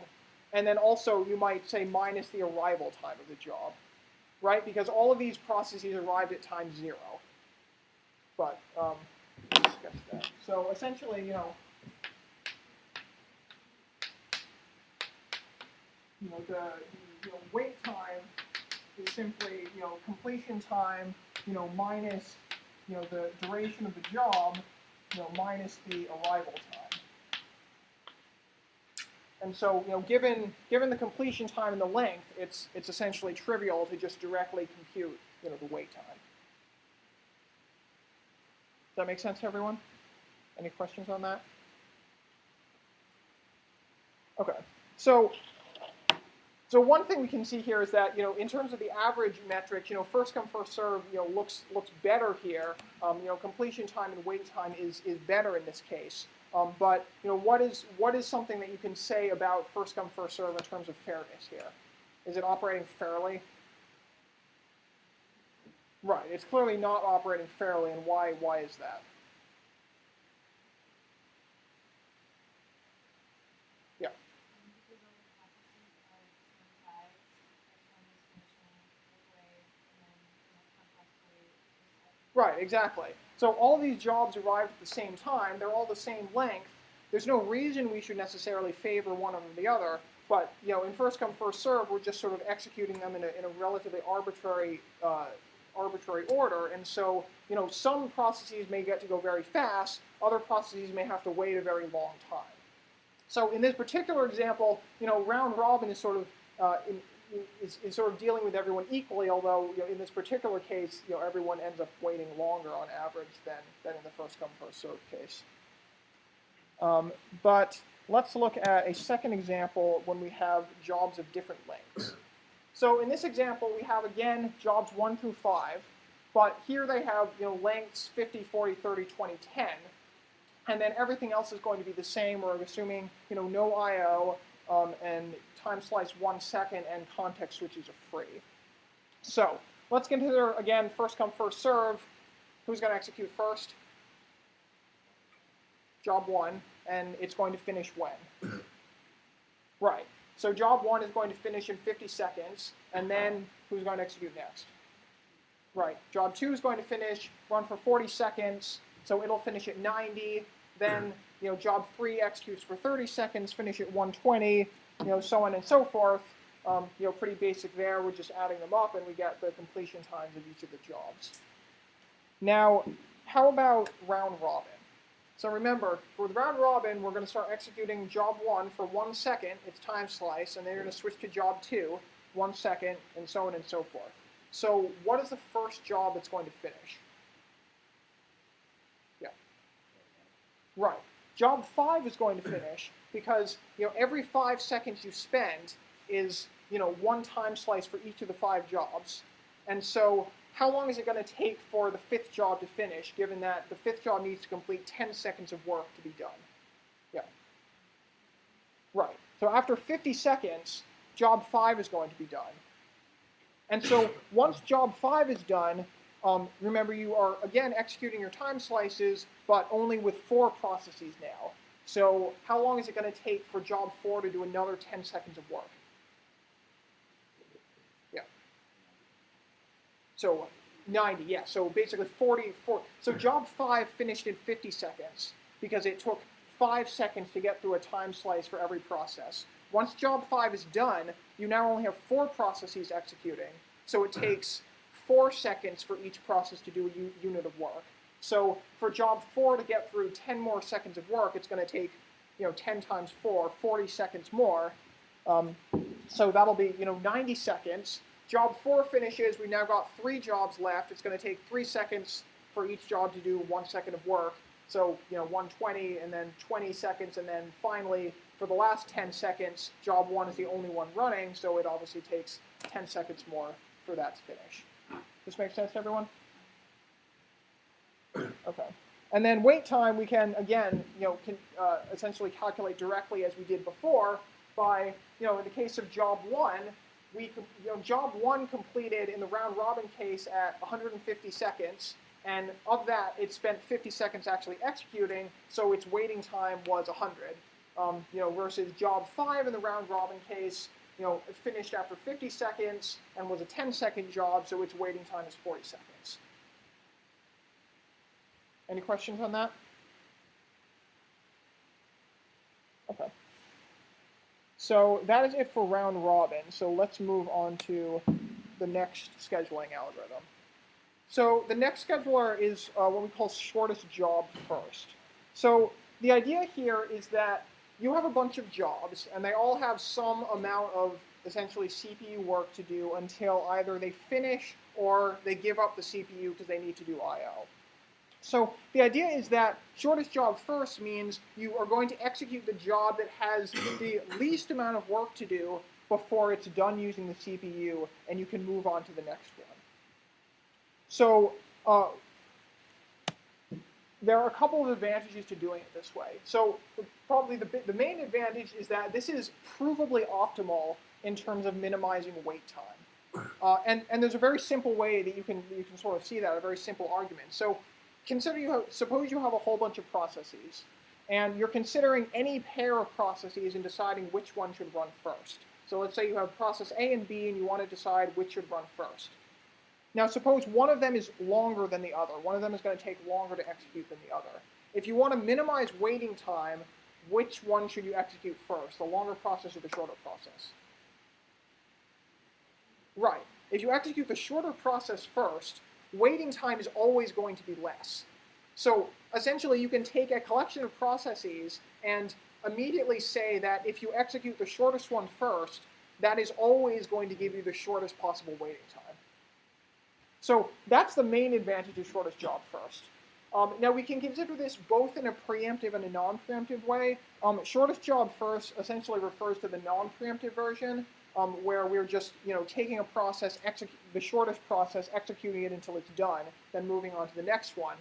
and then also you might say minus the arrival time of the job, right? Because all of these processes arrived at time 0. But let's sketch that. So essentially, the wait time is simply completion time minus the duration of the job minus the arrival time. And so, given the completion time and the length, it's essentially trivial to just directly compute, the wait time. Does that make sense to everyone? Any questions on that? So one thing we can see here is that, in terms of the average metric, first come, first serve, looks better here. Completion time and wait time is better in this case. But, what is something that you can say about first come, first serve in terms of fairness here? Is it operating fairly? Right, it's clearly not operating fairly, and why is that? Yeah. Right, exactly. So all these jobs arrived at the same time. They're all the same length. There's no reason we should necessarily favor one over the other. But in first come, first serve, we're just sort of executing them in a relatively arbitrary order. And so some processes may get to go very fast. Other processes may have to wait a very long time. So in this particular example, round robin is sort of is sort of dealing with everyone equally, although in this particular case, everyone ends up waiting longer on average than in the first come, first served case. But let's look at a second example when we have jobs of different lengths. So in this example, we have, again, jobs 1 through 5, but here they have lengths 50, 40, 30, 20, 10, and then everything else is going to be the same. We're assuming no I/O, and time slice 1 second, and context switches are free. So let's consider, again, first come, first serve. Who's going to execute first? Job 1, and it's going to finish when? Right. So job 1 is going to finish in 50 seconds, and then who's going to execute next? Right. Job 2 is going to run for 40 seconds, so it'll finish at 90. Then job 3 executes for 30 seconds, finish at 120, so on and so forth. Pretty basic there. We're just adding them up, and we get the completion times of each of the jobs. Now, how about round robin? So remember, for the round robin, we're going to start executing job 1 for 1 second, its time slice, and then you're going to switch to job 2, 1 second, and so on and so forth. So what is the first job that's going to finish? Yeah. Right. Job 5 is going to finish because every 5 seconds you spend is 1 time slice for each of the 5 jobs. And so how long is it going to take for the 5th job to finish, given that the 5th job needs to complete 10 seconds of work to be done? Yeah. Right. So after 50 seconds, job 5 is going to be done. And so once job 5 is done, remember you are, again, executing your time slices, but only with 4 processes now. So how long is it going to take for job 4 to do another 10 seconds of work? Yeah. So 90, yeah. So basically 44. So job 5 finished in 50 seconds because it took 5 seconds to get through a time slice for every process. Once job 5 is done, you now only have 4 processes executing. So it takes 4 seconds for each process to do a unit of work. So for job 4 to get through 10 more seconds of work, it's going to take 10 times 4, 40 seconds more. So that'll be 90 seconds. Job 4 finishes. We've now got 3 jobs left. It's going to take 3 seconds for each job to do 1 second of work. So 120, and then 20 seconds, and then finally for the last 10 seconds, job 1 is the only one running, so it obviously takes 10 seconds more for that to finish. This makes sense to everyone? Okay. And then wait time, we can, again, essentially calculate directly as we did before by, in the case of job 1, job 1 completed in the round robin case at 150 seconds, and of that, it spent 50 seconds actually executing, so its waiting time was 100. Versus job 5 in the round robin case, it finished after 50 seconds and was a 10-second job, so its waiting time is 40 seconds. Any questions on that? Okay. So that is it for round robin. So let's move on to the next scheduling algorithm. So the next scheduler is what we call shortest job first. So the idea here is that you have a bunch of jobs, and they all have some amount of essentially CPU work to do until either they finish or they give up the CPU because they need to do I/O. So the idea is that shortest job first means you are going to execute the job that has the least amount of work to do before it's done using the CPU, and you can move on to the next one. So there are a couple of advantages to doing it this way. So probably the main advantage is that this is provably optimal in terms of minimizing wait time. And there's a very simple way that you can sort of see that, a very simple argument. So suppose you have a whole bunch of processes, and you're considering any pair of processes and deciding which one should run first. So let's say you have process A and B, and you want to decide which should run first. Now suppose one of them is longer than the other. One of them is going to take longer to execute than the other. If you want to minimize waiting time, which one should you execute first, the longer process or the shorter process? Right. If you execute the shorter process first, waiting time is always going to be less. So essentially you can take a collection of processes and immediately say that if you execute the shortest one first, that is always going to give you the shortest possible waiting time. So that's the main advantage of shortest job first. Now we can consider this both in a preemptive and a non-preemptive way. Shortest job first essentially refers to the non-preemptive version, where we're just taking a process, the shortest process, executing it until it's done, then moving on to the next one.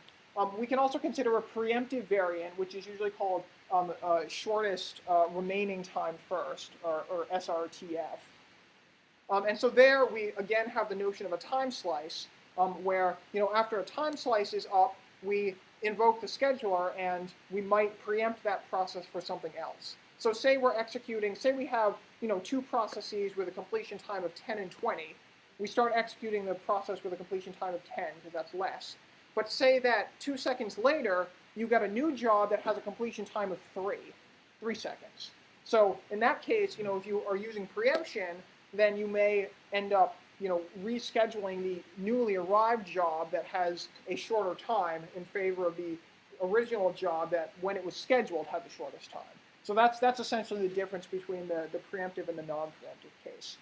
We can also consider a preemptive variant, which is usually called shortest remaining time first, or SRTF. And so there we again have the notion of a time slice, where after a time slice is up, we invoke the scheduler and we might preempt that process for something else. So say we have two processes with a completion time of 10 and 20. We start executing the process with a completion time of 10 because that's less. But say that 2 seconds later, you got a new job that has a completion time of 3 seconds. So in that case, if you are using preemption, then you may end up rescheduling the newly arrived job that has a shorter time in favor of the original job that, when it was scheduled, had the shortest time. So that's essentially the difference between the preemptive and the non-preemptive case.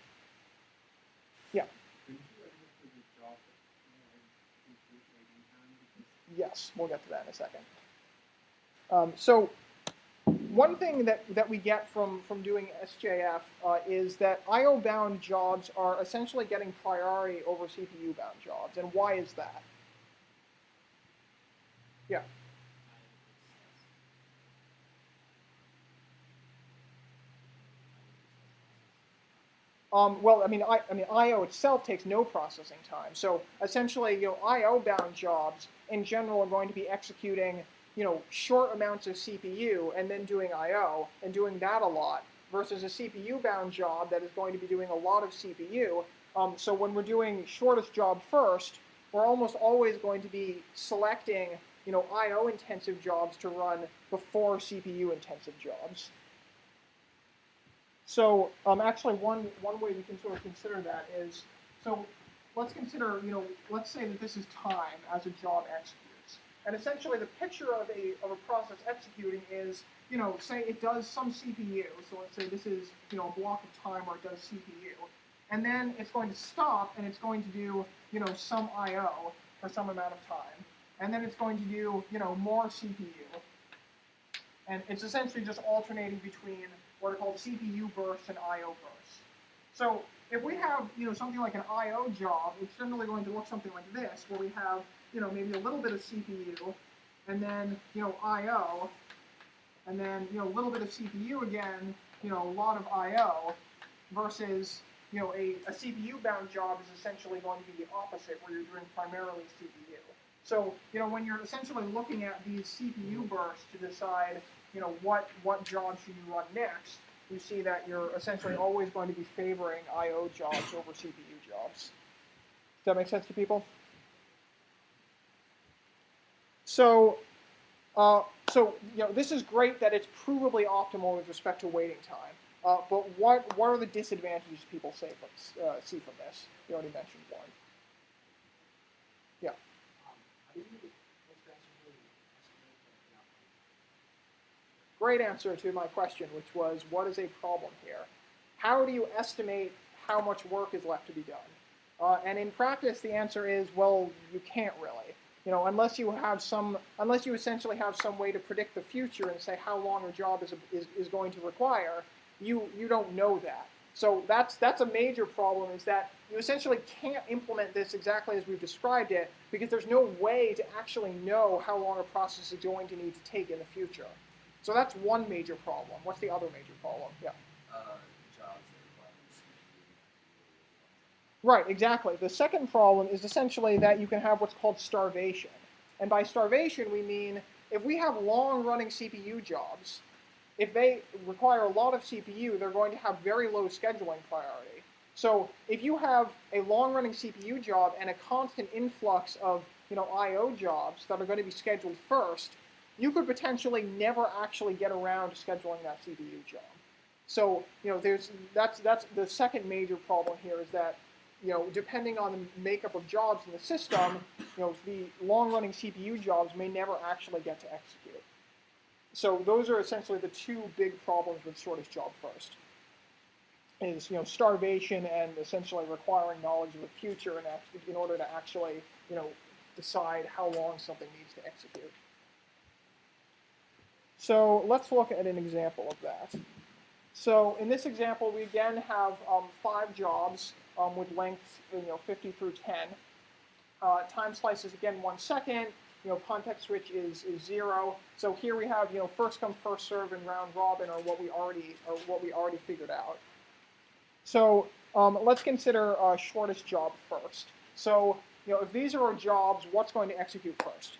Yeah. Yes, we'll get to that in a second. So one thing that we get from doing SJF is that IO-bound jobs are essentially getting priority over CPU-bound jobs. And why is that? Yeah. Well, I/O itself takes no processing time. So essentially, I/O-bound jobs in general are going to be executing, short amounts of CPU and then doing I/O and doing that a lot, versus a CPU-bound job that is going to be doing a lot of CPU. So when we're doing shortest job first, we're almost always going to be selecting, I/O-intensive jobs to run before CPU-intensive jobs. So actually one way we can sort of consider that is, so let's consider, let's say that this is time as a job executes. And essentially the picture of a process executing is, say it does some CPU. So let's say this is, a block of time where it does CPU. And then it's going to stop and it's going to do, some I/O for some amount of time. And then it's going to do, more CPU. And it's essentially just alternating between what are called CPU bursts and I/O bursts. So if we have, something like an I/O job, it's generally going to look something like this, where we have, maybe a little bit of CPU, and then, I/O, and then, a little bit of CPU again, a lot of I/O, versus, a CPU-bound job is essentially going to be the opposite, where you're doing primarily CPU. So, when you're essentially looking at these CPU bursts to decide, what job should you run next, you see that you're essentially always going to be favoring I/O jobs over CPU jobs. Does that make sense to people? So, this is great that it's provably optimal with respect to waiting time. But what are the disadvantages people see from this? You already mentioned one. Yeah. Great answer to my question, which was, what is a problem here? How do you estimate how much work is left to be done? And in practice, the answer is, well, you can't really. unless you essentially have some way to predict the future and say how long a job is going to require, you don't know that. So that's a major problem, is that you essentially can't implement this exactly as we've described it, because there's no way to actually know how long a process is going to need to take in the future. So that's one major problem. What's the other major problem? Yeah. Jobs that require CPU. Right, exactly. The second problem is essentially that you can have what's called starvation. And by starvation, we mean if we have long-running CPU jobs, if they require a lot of CPU, they're going to have very low scheduling priority. So if you have a long-running CPU job and a constant influx of I/O jobs that are going to be scheduled first, you could potentially never actually get around to scheduling that CPU job. So that's the second major problem here, is that depending on the makeup of jobs in the system, the long-running CPU jobs may never actually get to execute. So those are essentially the two big problems with shortest job first. Is starvation and essentially requiring knowledge of the future in order to actually decide how long something needs to execute. So let's look at an example of that. So in this example, we again have 5 jobs with lengths 50 through 10. Time slice is again 1 second. Context switch is 0. So here we have first come first serve and round robin are what we already figured out. So let's consider shortest job first. So if these are our jobs, what's going to execute first?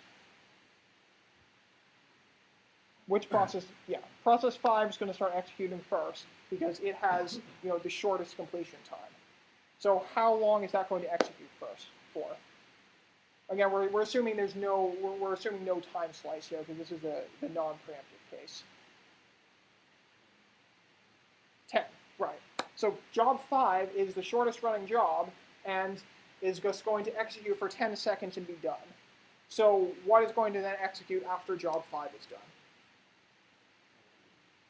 Which process? Yeah, process 5 is going to start executing first because it has the shortest completion time. So how long is that going to execute first for? Again, we're assuming we're assuming no time slice here because this is the non-preemptive case. 10, right. So job 5 is the shortest running job and is just going to execute for 10 seconds and be done. So what is going to then execute after job 5 is done?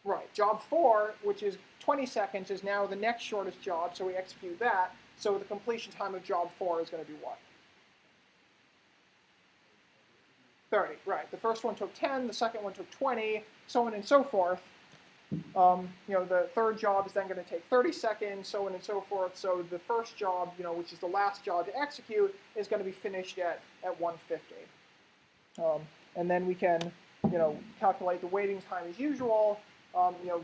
Right, job 4, which is 20 seconds, is now the next shortest job, so we execute that. So the completion time of job 4 is going to be what? 30, right. The first one took 10, the second one took 20, so on and so forth. The third job is then going to take 30 seconds, so on and so forth. So the first job, which is the last job to execute, is going to be finished at 150. And then we can, calculate the waiting time as usual.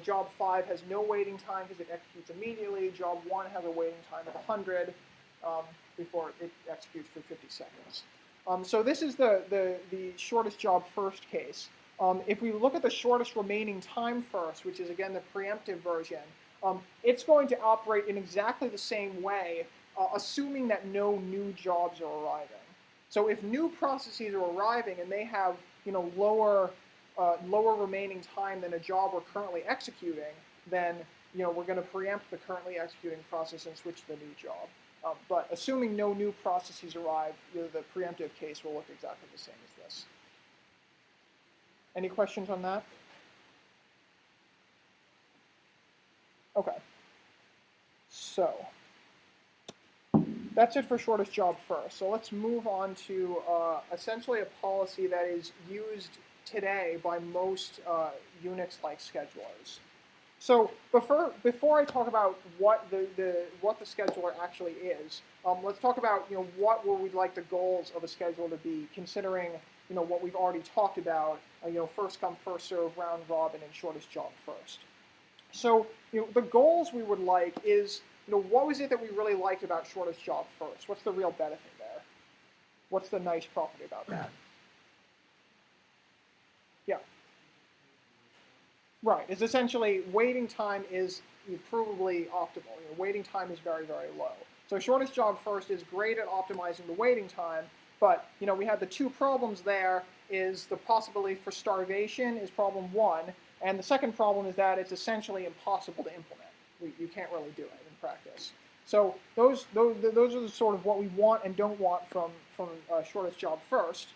Job 5 has no waiting time because it executes immediately. Job 1 has a waiting time of 100 before it executes for 50 seconds. So this is the shortest job first case. If we look at the shortest remaining time first, which is again the preemptive version, it's going to operate in exactly the same way, assuming that no new jobs are arriving. So if new processes are arriving and they have lower remaining time than a job we're currently executing, then we're going to preempt the currently executing process and switch to the new job. But assuming no new processes arrive, the preemptive case will look exactly the same as this. Any questions on that? Okay. So that's it for shortest job first. So let's move on to essentially a policy that is used today by most Unix-like schedulers. So before I talk about what the scheduler actually is, let's talk about what we'd like the goals of a scheduler to be, considering what we've already talked about, first come first serve, round robin, and shortest job first. So the goals we would like is what was it that we really liked about shortest job first? What's the real benefit there? What's the nice property about that? Yeah. Right. It's essentially waiting time is provably optimal. Waiting time is very, very low. So shortest job first is great at optimizing the waiting time, but we have the two problems there. Is the possibility for starvation is problem 1, and the second problem is that it's essentially impossible to implement. You can't really do it in practice. So those are the sort of what we want and don't want from shortest job first.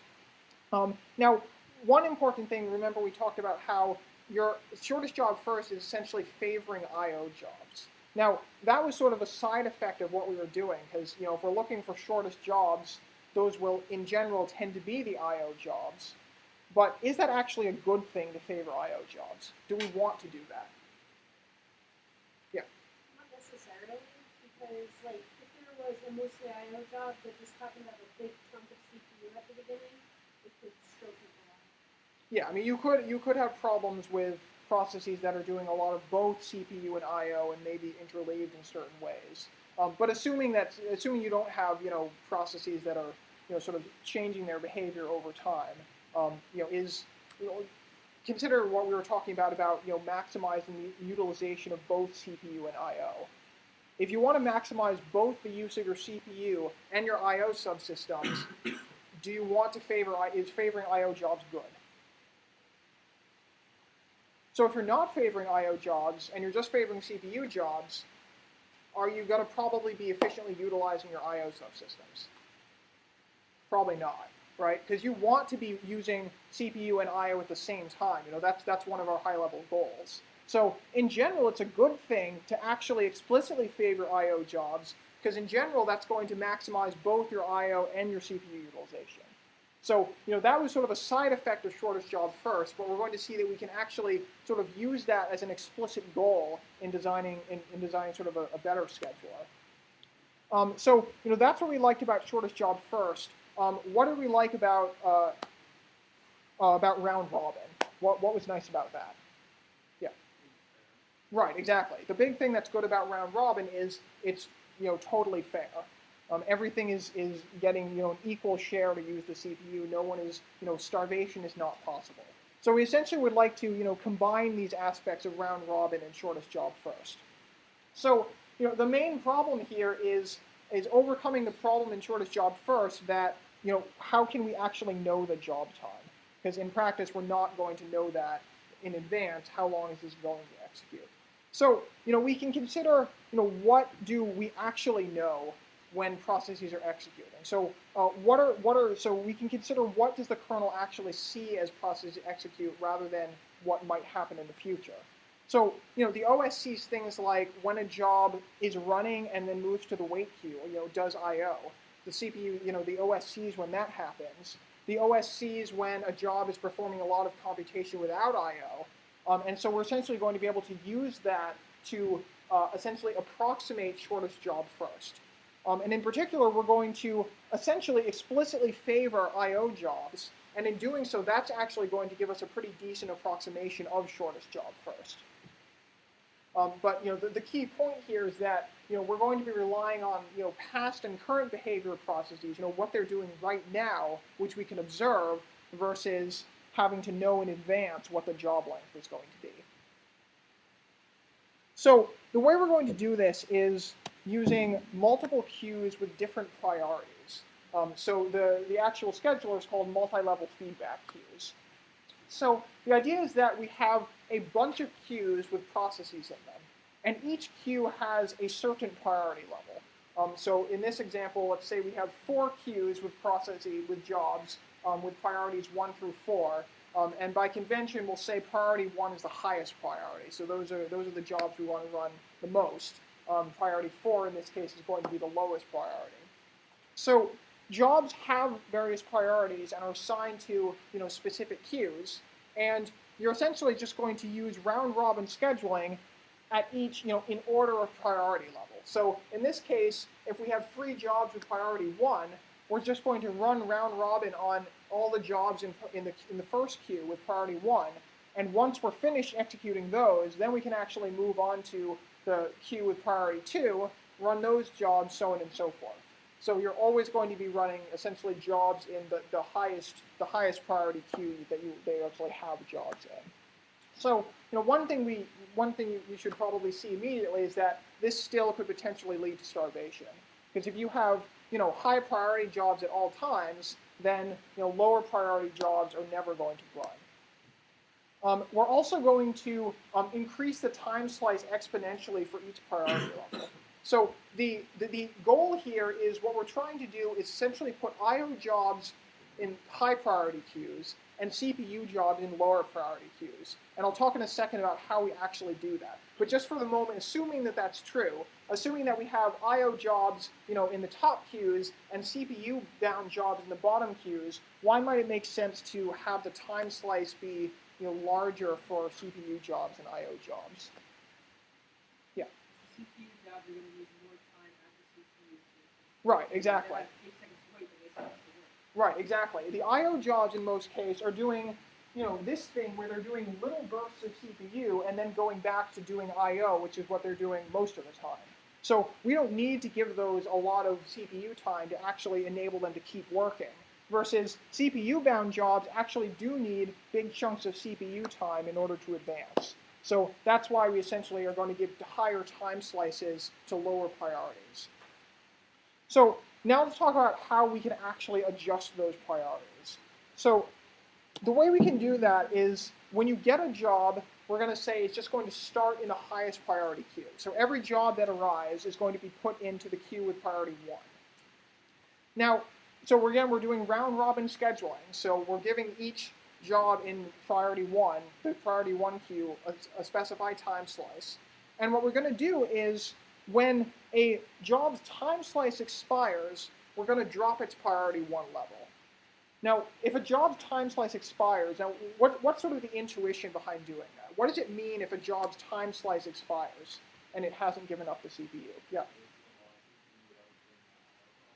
Now, one important thing, remember we talked about how your shortest job first is essentially favoring I/O jobs. Now, that was sort of a side effect of what we were doing, because if we're looking for shortest jobs, those will, in general, tend to be the I/O jobs. But is that actually a good thing to favor I/O jobs? Do we want to do that? Yeah. Not necessarily, because like if there was a mostly I/O job that just happened to have a big chunk of CPU at the beginning, it could still take a while. Yeah, I mean, you could have problems with processes that are doing a lot of both CPU and I/O and maybe interleaved in certain ways. But assuming you don't have processes that are sort of changing their behavior over time, consider what we were talking about maximizing the utilization of both CPU and I/O. If you want to maximize both the use of your CPU and your I/O subsystems, do you want to is favoring I/O jobs good? So if you're not favoring I/O jobs and you're just favoring CPU jobs, are you going to probably be efficiently utilizing your I/O subsystems? Probably not, right? Because you want to be using CPU and I/O at the same time. That's one of our high-level goals. So in general, it's a good thing to actually explicitly favor I/O jobs, because in general, that's going to maximize both your I/O and your CPU utilization. So, that was sort of a side effect of shortest job first, but we're going to see that we can actually sort of use that as an explicit goal in designing sort of a better scheduler. So, that's what we liked about shortest job first. What did we like about round robin? What was nice about that? Yeah. Right, exactly. The big thing that's good about round robin is it's totally fair. Everything is getting an equal share to use the CPU. No one is starvation is not possible. So we essentially would like to combine these aspects of round robin and shortest job first. So the main problem here is overcoming the problem in shortest job first that how can we actually know the job time? Because in practice we're not going to know that in advance. How long is this going to execute? So we can consider what do we actually know when processes are executing. So so we can consider what does the kernel actually see as processes execute rather than what might happen in the future. So the OS sees things like when a job is running and then moves to the wait queue, does I/O. The CPU, the OS sees when that happens. The OS sees when a job is performing a lot of computation without I/O. And so we're essentially going to be able to use that to essentially approximate shortest job first. And in particular, we're going to essentially explicitly favor I/O jobs. And in doing so, that's actually going to give us a pretty decent approximation of shortest job first. But the key point here is that we're going to be relying on past and current behavior processes, what they're doing right now, which we can observe, versus having to know in advance what the job length is going to be. So the way we're going to do this is using multiple queues with different priorities. So the actual scheduler is called multi-level feedback queues. So the idea is that we have a bunch of queues with processes in them, and each queue has a certain priority level. So in this example, let's say we have 4 queues with processes with jobs with priorities 1 through 4, and by convention, we'll say priority 1 is the highest priority. So those are the jobs we want to run the most. Priority 4 in this case is going to be the lowest priority. So jobs have various priorities and are assigned to specific queues, and you're essentially just going to use round-robin scheduling at each in order of priority level. So in this case, if we have 3 jobs with priority 1, we're just going to run round-robin on all the jobs in the first queue with priority 1, and once we're finished executing those, then we can actually move on to the queue with priority 2, run those jobs, so on and so forth. So you're always going to be running essentially jobs in the highest priority queue that they actually have jobs in. So one thing you should probably see immediately is that this still could potentially lead to starvation, because if you have high priority jobs at all times, then lower priority jobs are never going to run. We're also going to increase the time slice exponentially for each priority level. So the goal here is what we're trying to do is essentially put I/O jobs in high priority queues and CPU jobs in lower priority queues. And I'll talk in a second about how we actually do that. But just for the moment, assuming that that's true, assuming that we have I/O jobs, in the top queues and CPU-bound jobs in the bottom queues, why might it make sense to have the time slice be, larger for CPU jobs and I/O jobs? Yeah. The CPU jobs are going to use more time after CPU. Right. Exactly. They have 8 seconds to wait, but they still have to wait. Right, exactly. The I/O jobs in most cases are doing, this thing where they're doing little bursts of CPU and then going back to doing I/O, which is what they're doing most of the time. So we don't need to give those a lot of CPU time to actually enable them to keep working. Versus CPU-bound jobs actually do need big chunks of CPU time in order to advance. So that's why we essentially are going to give higher time slices to lower priorities. So now let's talk about how we can actually adjust those priorities. So the way we can do that is when you get a job, we're going to say it's just going to start in the highest priority queue. So every job that arrives is going to be put into the queue with priority 1. Now, so we're doing round robin scheduling. So we're giving each job in priority 1, the priority 1 queue, a specified time slice. And what we're going to do is when a job's time slice expires, we're going to drop its priority 1 level. Now, if a job's time slice expires, now what's sort of the intuition behind doing that? What does it mean if a job's time slice expires and it hasn't given up the CPU? Yeah.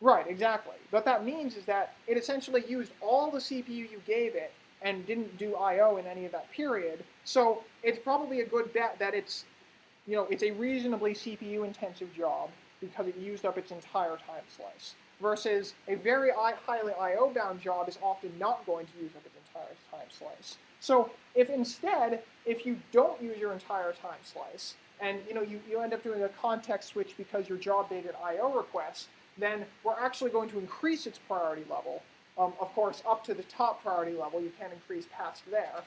Right, exactly. What that means is that it essentially used all the CPU you gave it and didn't do I/O in any of that period. So it's probably a good bet that it's a reasonably CPU-intensive job because it used up its entire time slice. Versus a very highly I/O-bound job is often not going to use up its entire time slice. So if you don't use your entire time slice, and you end up doing a context switch because your job made an I/O request, then we're actually going to increase its priority level. Of course, up to the top priority level. You can't increase past there.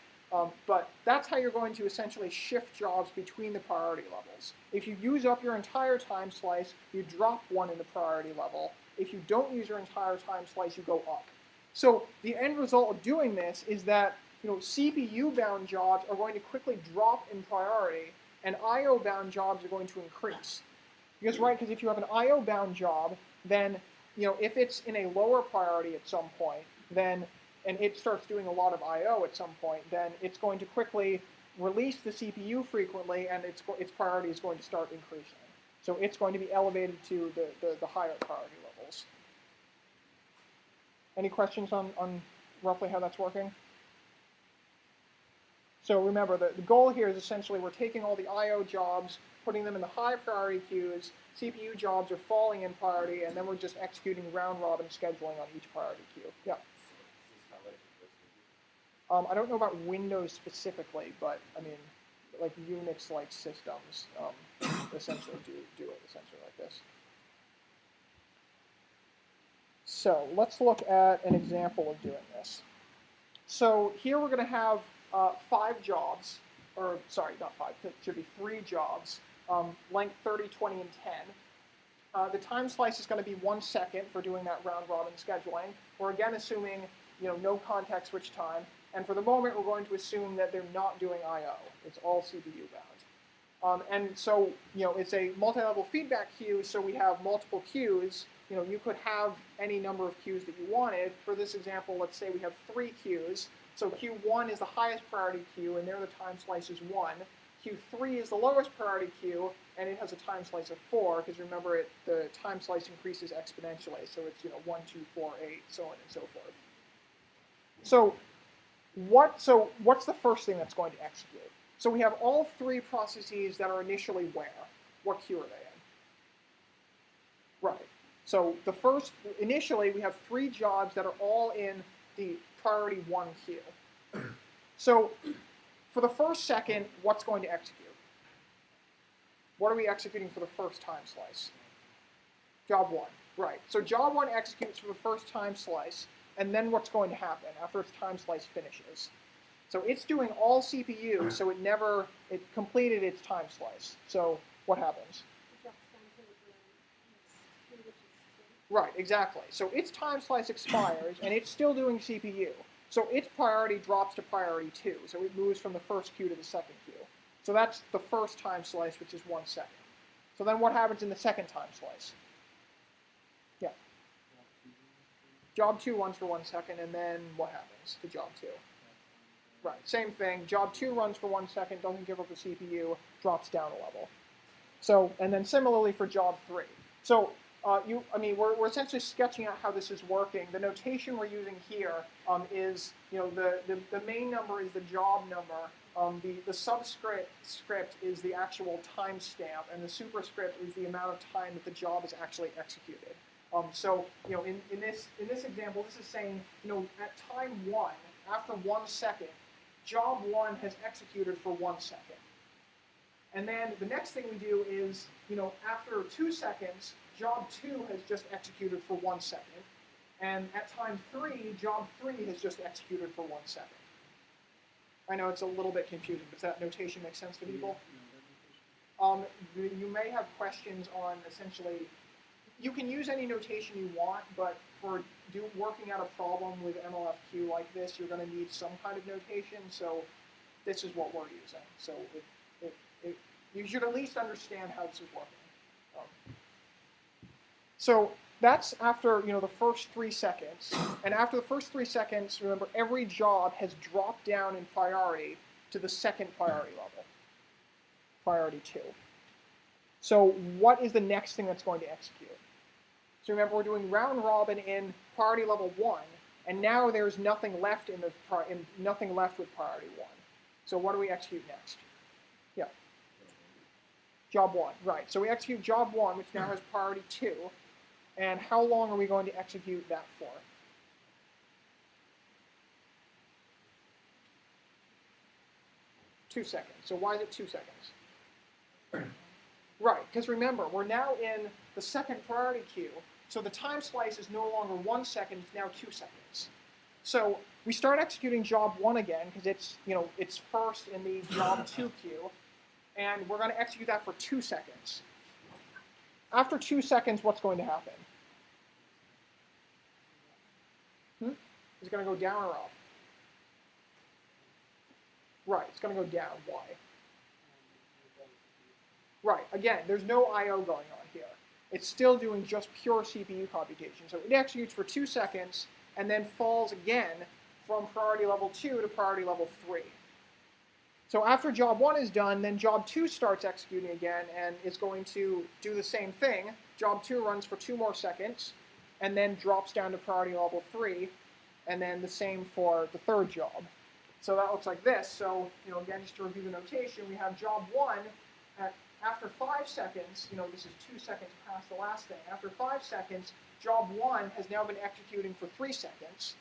But that's how you're going to essentially shift jobs between the priority levels. If you use up your entire time slice, you drop 1 in the priority level. If you don't use your entire time slice, you go up. So the end result of doing this is that CPU-bound jobs are going to quickly drop in priority, and I/O-bound jobs are going to increase. Because if you have an I/O-bound job, then if it's in a lower priority at some point, then and it starts doing a lot of I/O at some point, then it's going to quickly release the CPU frequently, and its priority is going to start increasing. So it's going to be elevated to the higher priority levels. Any questions on roughly how that's working? So remember, the goal here is essentially we're taking all the I/O jobs, putting them in the high priority queues, CPU jobs are falling in priority, and then we're just executing round-robin scheduling on each priority queue. Yeah. I don't know about Windows specifically, but I mean, like Unix-like systems essentially do it essentially like this. So let's look at an example of doing this. So here we're going to have 5 jobs, or sorry, not 5, it should be 3 jobs, length 30, 20, and 10. The time slice is going to be 1 second for doing that round-robin scheduling. We're again assuming no context switch time. And for the moment, we're going to assume that they're not doing I/O. It's all CPU bound. And so, it's a multi-level feedback queue, so we have multiple queues. You could have any number of queues that you wanted. For this example, let's say we have 3 queues. So Q1 is the highest priority queue, and there the time slice is 1. Q3 is the lowest priority queue, and it has a time slice of 4, because remember, the time slice increases exponentially. So it's 1, 2, 4, 8, so on and so forth. So what's the first thing that's going to execute? So we have all 3 processes that are initially where? What queue are they in? Right. So initially we have 3 jobs that are all in the priority 1 queue. So for the first second, what's going to execute? What are we executing for the first time slice? Job 1. Right. So job 1 executes for the first time slice. And then what's going to happen after its time slice finishes? So it's doing all CPU, so it completed its time slice. So what happens? It drops down to the next queue, which is 2. Right, exactly. So its time slice expires, and it's still doing CPU. So its priority drops to priority 2. So it moves from the first queue to the second queue. So that's the first time slice, which is 1 second. So then what happens in the second time slice? Yeah. Job 2 runs for 1 second, and then what happens to job 2? Right, same thing. Job 2 runs for 1 second, doesn't give up the CPU, drops down a level. So, and then similarly for job 3. So, we're essentially sketching out how this is working. The notation we're using here is, the main number is the job number. The subscript is the actual timestamp, and the superscript is the amount of time that the job is actually executed. In this example, this is saying, at time 1, after 1 second, job 1 has executed for 1 second. And then the next thing we do is, after 2 seconds, job 2 has just executed for 1 second. And at time 3, job 3 has just executed for 1 second. I know it's a little bit confusing. Does that notation make sense to people? You may have questions on essentially, you can use any notation you want, but for working out a problem with MLFQ like this, you're going to need some kind of notation, so this is what we're using. So you should at least understand how this is working. So that's after the first 3 seconds, and after the first 3 seconds, remember every job has dropped down in priority to the second priority level, priority 2. So what is the next thing that's going to execute? So remember, we're doing round robin in priority level 1, and now there's nothing left nothing left with priority 1. So what do we execute next? Yeah. Job 1, right. So we execute job 1, which now has priority 2, and how long are we going to execute that for? 2 seconds. So why is it 2 seconds? Right, because remember, we're now in the second priority queue, so the time slice is no longer 1 second, it's now 2 seconds. So we start executing job 1 again, because it's first in the job 2 queue, and we're going to execute that for 2 seconds. After 2 seconds, what's going to happen? Is it going to go down or up? Right, it's going to go down. Why? Right, again, there's no I.O. going on here. It's still doing just pure CPU computation. So it executes for 2 seconds and then falls again from priority level 2 to priority level 3. So after job 1 is done, then job 2 starts executing again and is going to do the same thing. Job 2 runs for 2 more seconds and then drops down to priority level 3, and then the same for the third job. So that looks like this. So, again, just to review the notation, we have job 1 after 5 seconds, this is 2 seconds past the last thing. After 5 seconds, job 1 has now been executing for 3 seconds.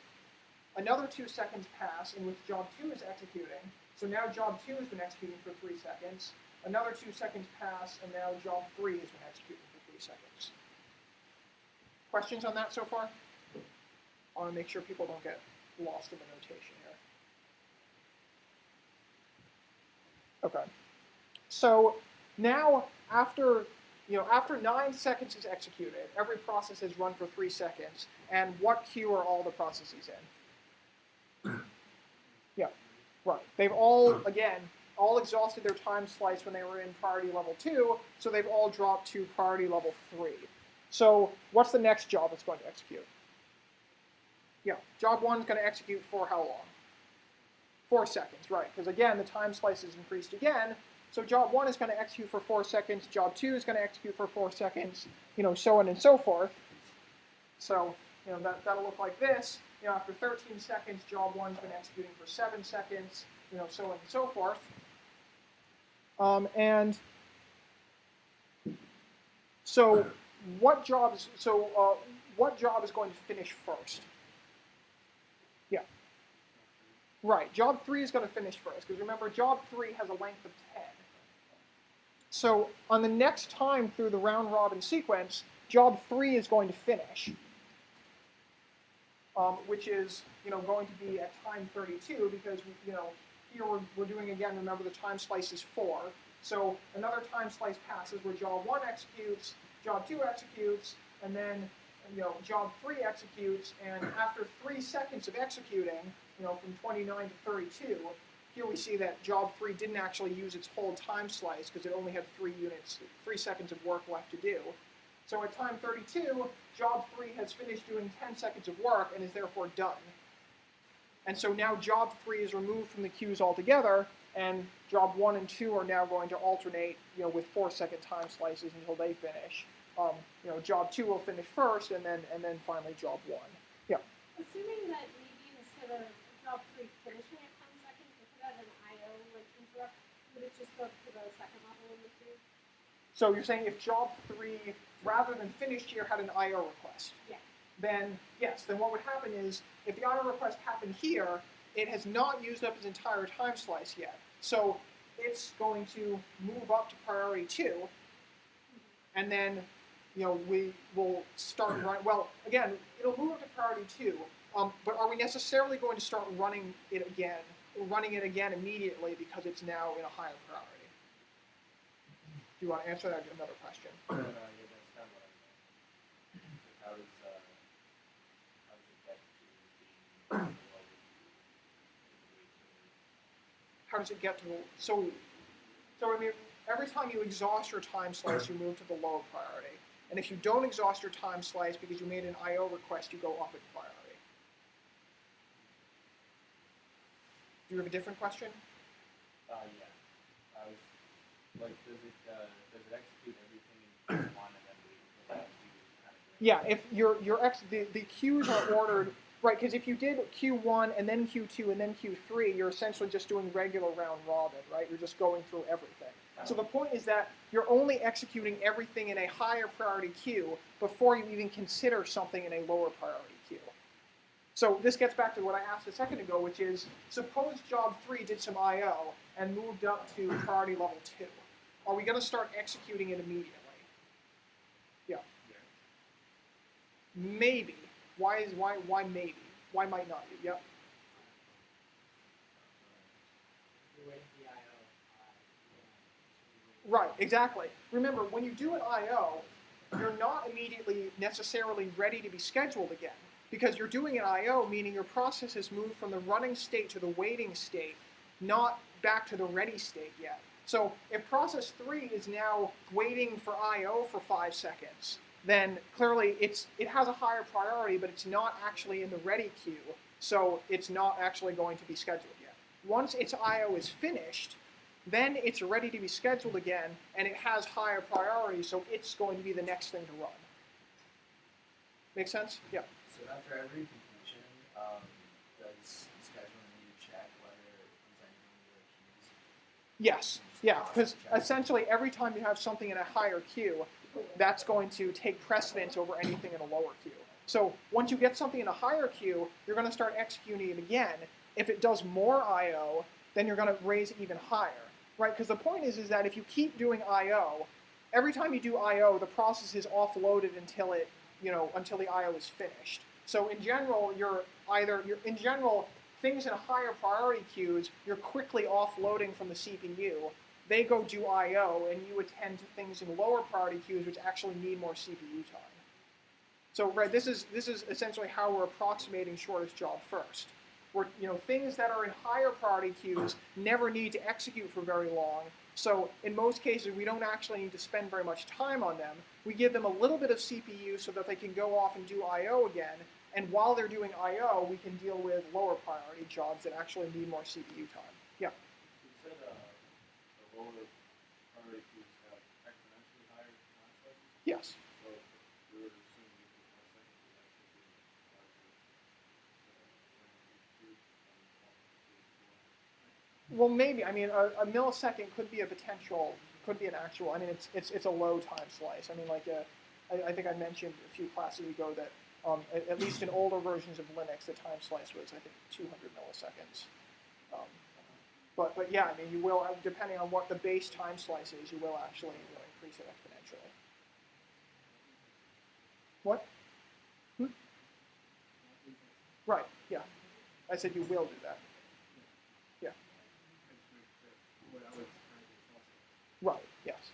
Another 2 seconds pass in which job 2 is executing. So now job 2 has been executing for 3 seconds. Another 2 seconds pass, and now job 3 has been executing for 3 seconds. Questions on that so far? I want to make sure people don't get lost in the notation here. Okay. So now, after 9 seconds is executed, every process has run for 3 seconds. And what queue are all the processes in? Yeah, right. They've all exhausted their time slice when they were in priority level 2, so they've all dropped to priority level 3. So what's the next job it's going to execute? Yeah, job 1 is going to execute for how long? 4 seconds, right. Because again, the time slice is increased again. So job 1 is going to execute for 4 seconds, job 2 is going to execute for 4 seconds, so on and so forth. So, that'll look like this. After 13 seconds, job 1's been executing for 7 seconds, so on and so forth. And so what job is going to finish first? Yeah. Right, job 3 is going to finish first, because remember, job 3 has a length of 10. So on the next time through the round-robin sequence, job 3 is going to finish, which is going to be at time 32, because here we're doing again. Remember, the time slice is 4. So another time slice passes where job 1 executes, job 2 executes, and then job 3 executes. And after 3 seconds of executing, from 29 to 32, here we see that job 3 didn't actually use its whole time slice because it only had 3 seconds of work left to do. So at time 32, job 3 has finished doing 10 seconds of work and is therefore done. And so now job 3 is removed from the queues altogether, and job 1 and 2 are now going to alternate, with 4-second time slices until they finish. Job 2 will finish first, and then finally job 1. Yeah. Assuming that maybe instead of job 3 finishing at 10 seconds, if it had an IO interrupt, would it just go to the second level in the queue? So you're saying if job 3, rather than finished here, had an IO request? Yeah. Then yes, then what would happen is, if the IO request happened here, it has not used up its entire time slice yet. So it's going to move up to priority 2, and then we will start running. Well, again, it'll move up to priority 2, but are we necessarily going to start running it again immediately because it's now in a higher priority? Do you want to answer that? Another question. Yeah, that's kind of what I meant. How does it get to being How does it get to so I mean, every time you exhaust your time slice, you move to the lower priority. And if you don't exhaust your time slice because you made an IO request, you go up in priority. Do you have a different question? Yeah. I was like, does it execute everything in one and then wait for that to kind of? Yeah, if the queues are ordered right, because if you did Q1 and then Q2 and then Q3, you're essentially just doing regular round robin, right? You're just going through everything. So the point is that you're only executing everything in a higher priority queue before you even consider something in a lower priority queue. So this gets back to what I asked a second ago, which is, suppose job 3 did some IO and moved up to priority level 2. Are we going to start executing it immediately? Yeah. Maybe. Why maybe? Why might not you? Yep. Right, exactly. Remember, when you do an I/O, you're not immediately necessarily ready to be scheduled again, because you're doing an I/O, meaning your process has moved from the running state to the waiting state, not back to the ready state yet. So if process 3 is now waiting for I/O for 5 seconds, then clearly it has a higher priority, but it's not actually in the ready queue, so it's not actually going to be scheduled yet. Once its I/O is finished, then it's ready to be scheduled again, and it has higher priority, so it's going to be the next thing to run. Make sense? Yeah. So after every completion, does scheduling need to check whether there's anything in the queues? Yes. Yeah, because essentially every time you have something in a higher queue, that's going to take precedence over anything in a lower queue. So once you get something in a higher queue, you're going to start executing it again. If it does more I/O, then you're going to raise it even higher, right? Because the point is that if you keep doing I/O, every time you do I/O, the process is offloaded until the I/O is finished. So in general, things in higher priority queues, you're quickly offloading from the CPU. They go do I/O, and you attend to things in lower priority queues which actually need more CPU time. So right, this is essentially how we're approximating shortest job first. Where things that are in higher priority queues never need to execute for very long. So in most cases, we don't actually need to spend very much time on them. We give them a little bit of CPU so that they can go off and do I/O again. And while they're doing I/O, we can deal with lower priority jobs that actually need more CPU time. Yeah. You said the lower priority queues have exponentially higher time slices? Yes. So we're assuming if it's 1 second, we actually do larger. Well, maybe. I mean, a millisecond could be an actual. I mean, it's a low time slice. I mean, I think I mentioned a few classes ago that at least in older versions of Linux, the time slice was, I think, 200 milliseconds. But yeah, I mean, you will, depending on what the base time slice is, you will actually increase it exponentially. What? Right. Yeah. I said you will do that. Yeah. Right. Yes.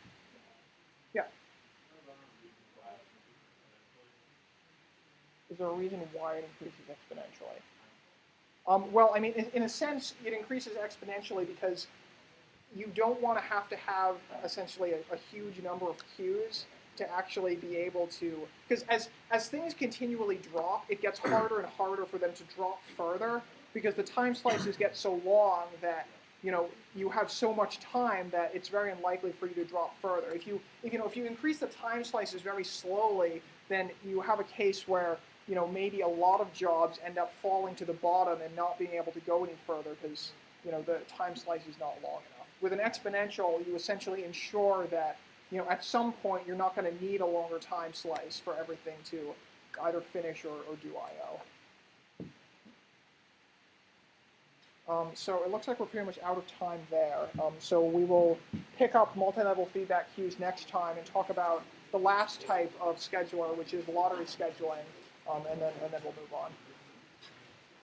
Yeah. Is there a reason why it increases exponentially? Well, I mean, in a sense, it increases exponentially because you don't want to have essentially a huge number of queues to actually be able to, because as things continually drop, it gets harder and harder for them to drop further because the time slices get so long that you have so much time that it's very unlikely for you to drop further. If you increase the time slices very slowly, then you have a case where maybe a lot of jobs end up falling to the bottom and not being able to go any further because the time slice is not long enough. With an exponential, you essentially ensure that at some point you're not going to need a longer time slice for everything to either finish or do I/O. So it looks like we're pretty much out of time there. So we will pick up multi-level feedback queues next time and talk about the last type of scheduler, which is lottery scheduling, and then we'll move on.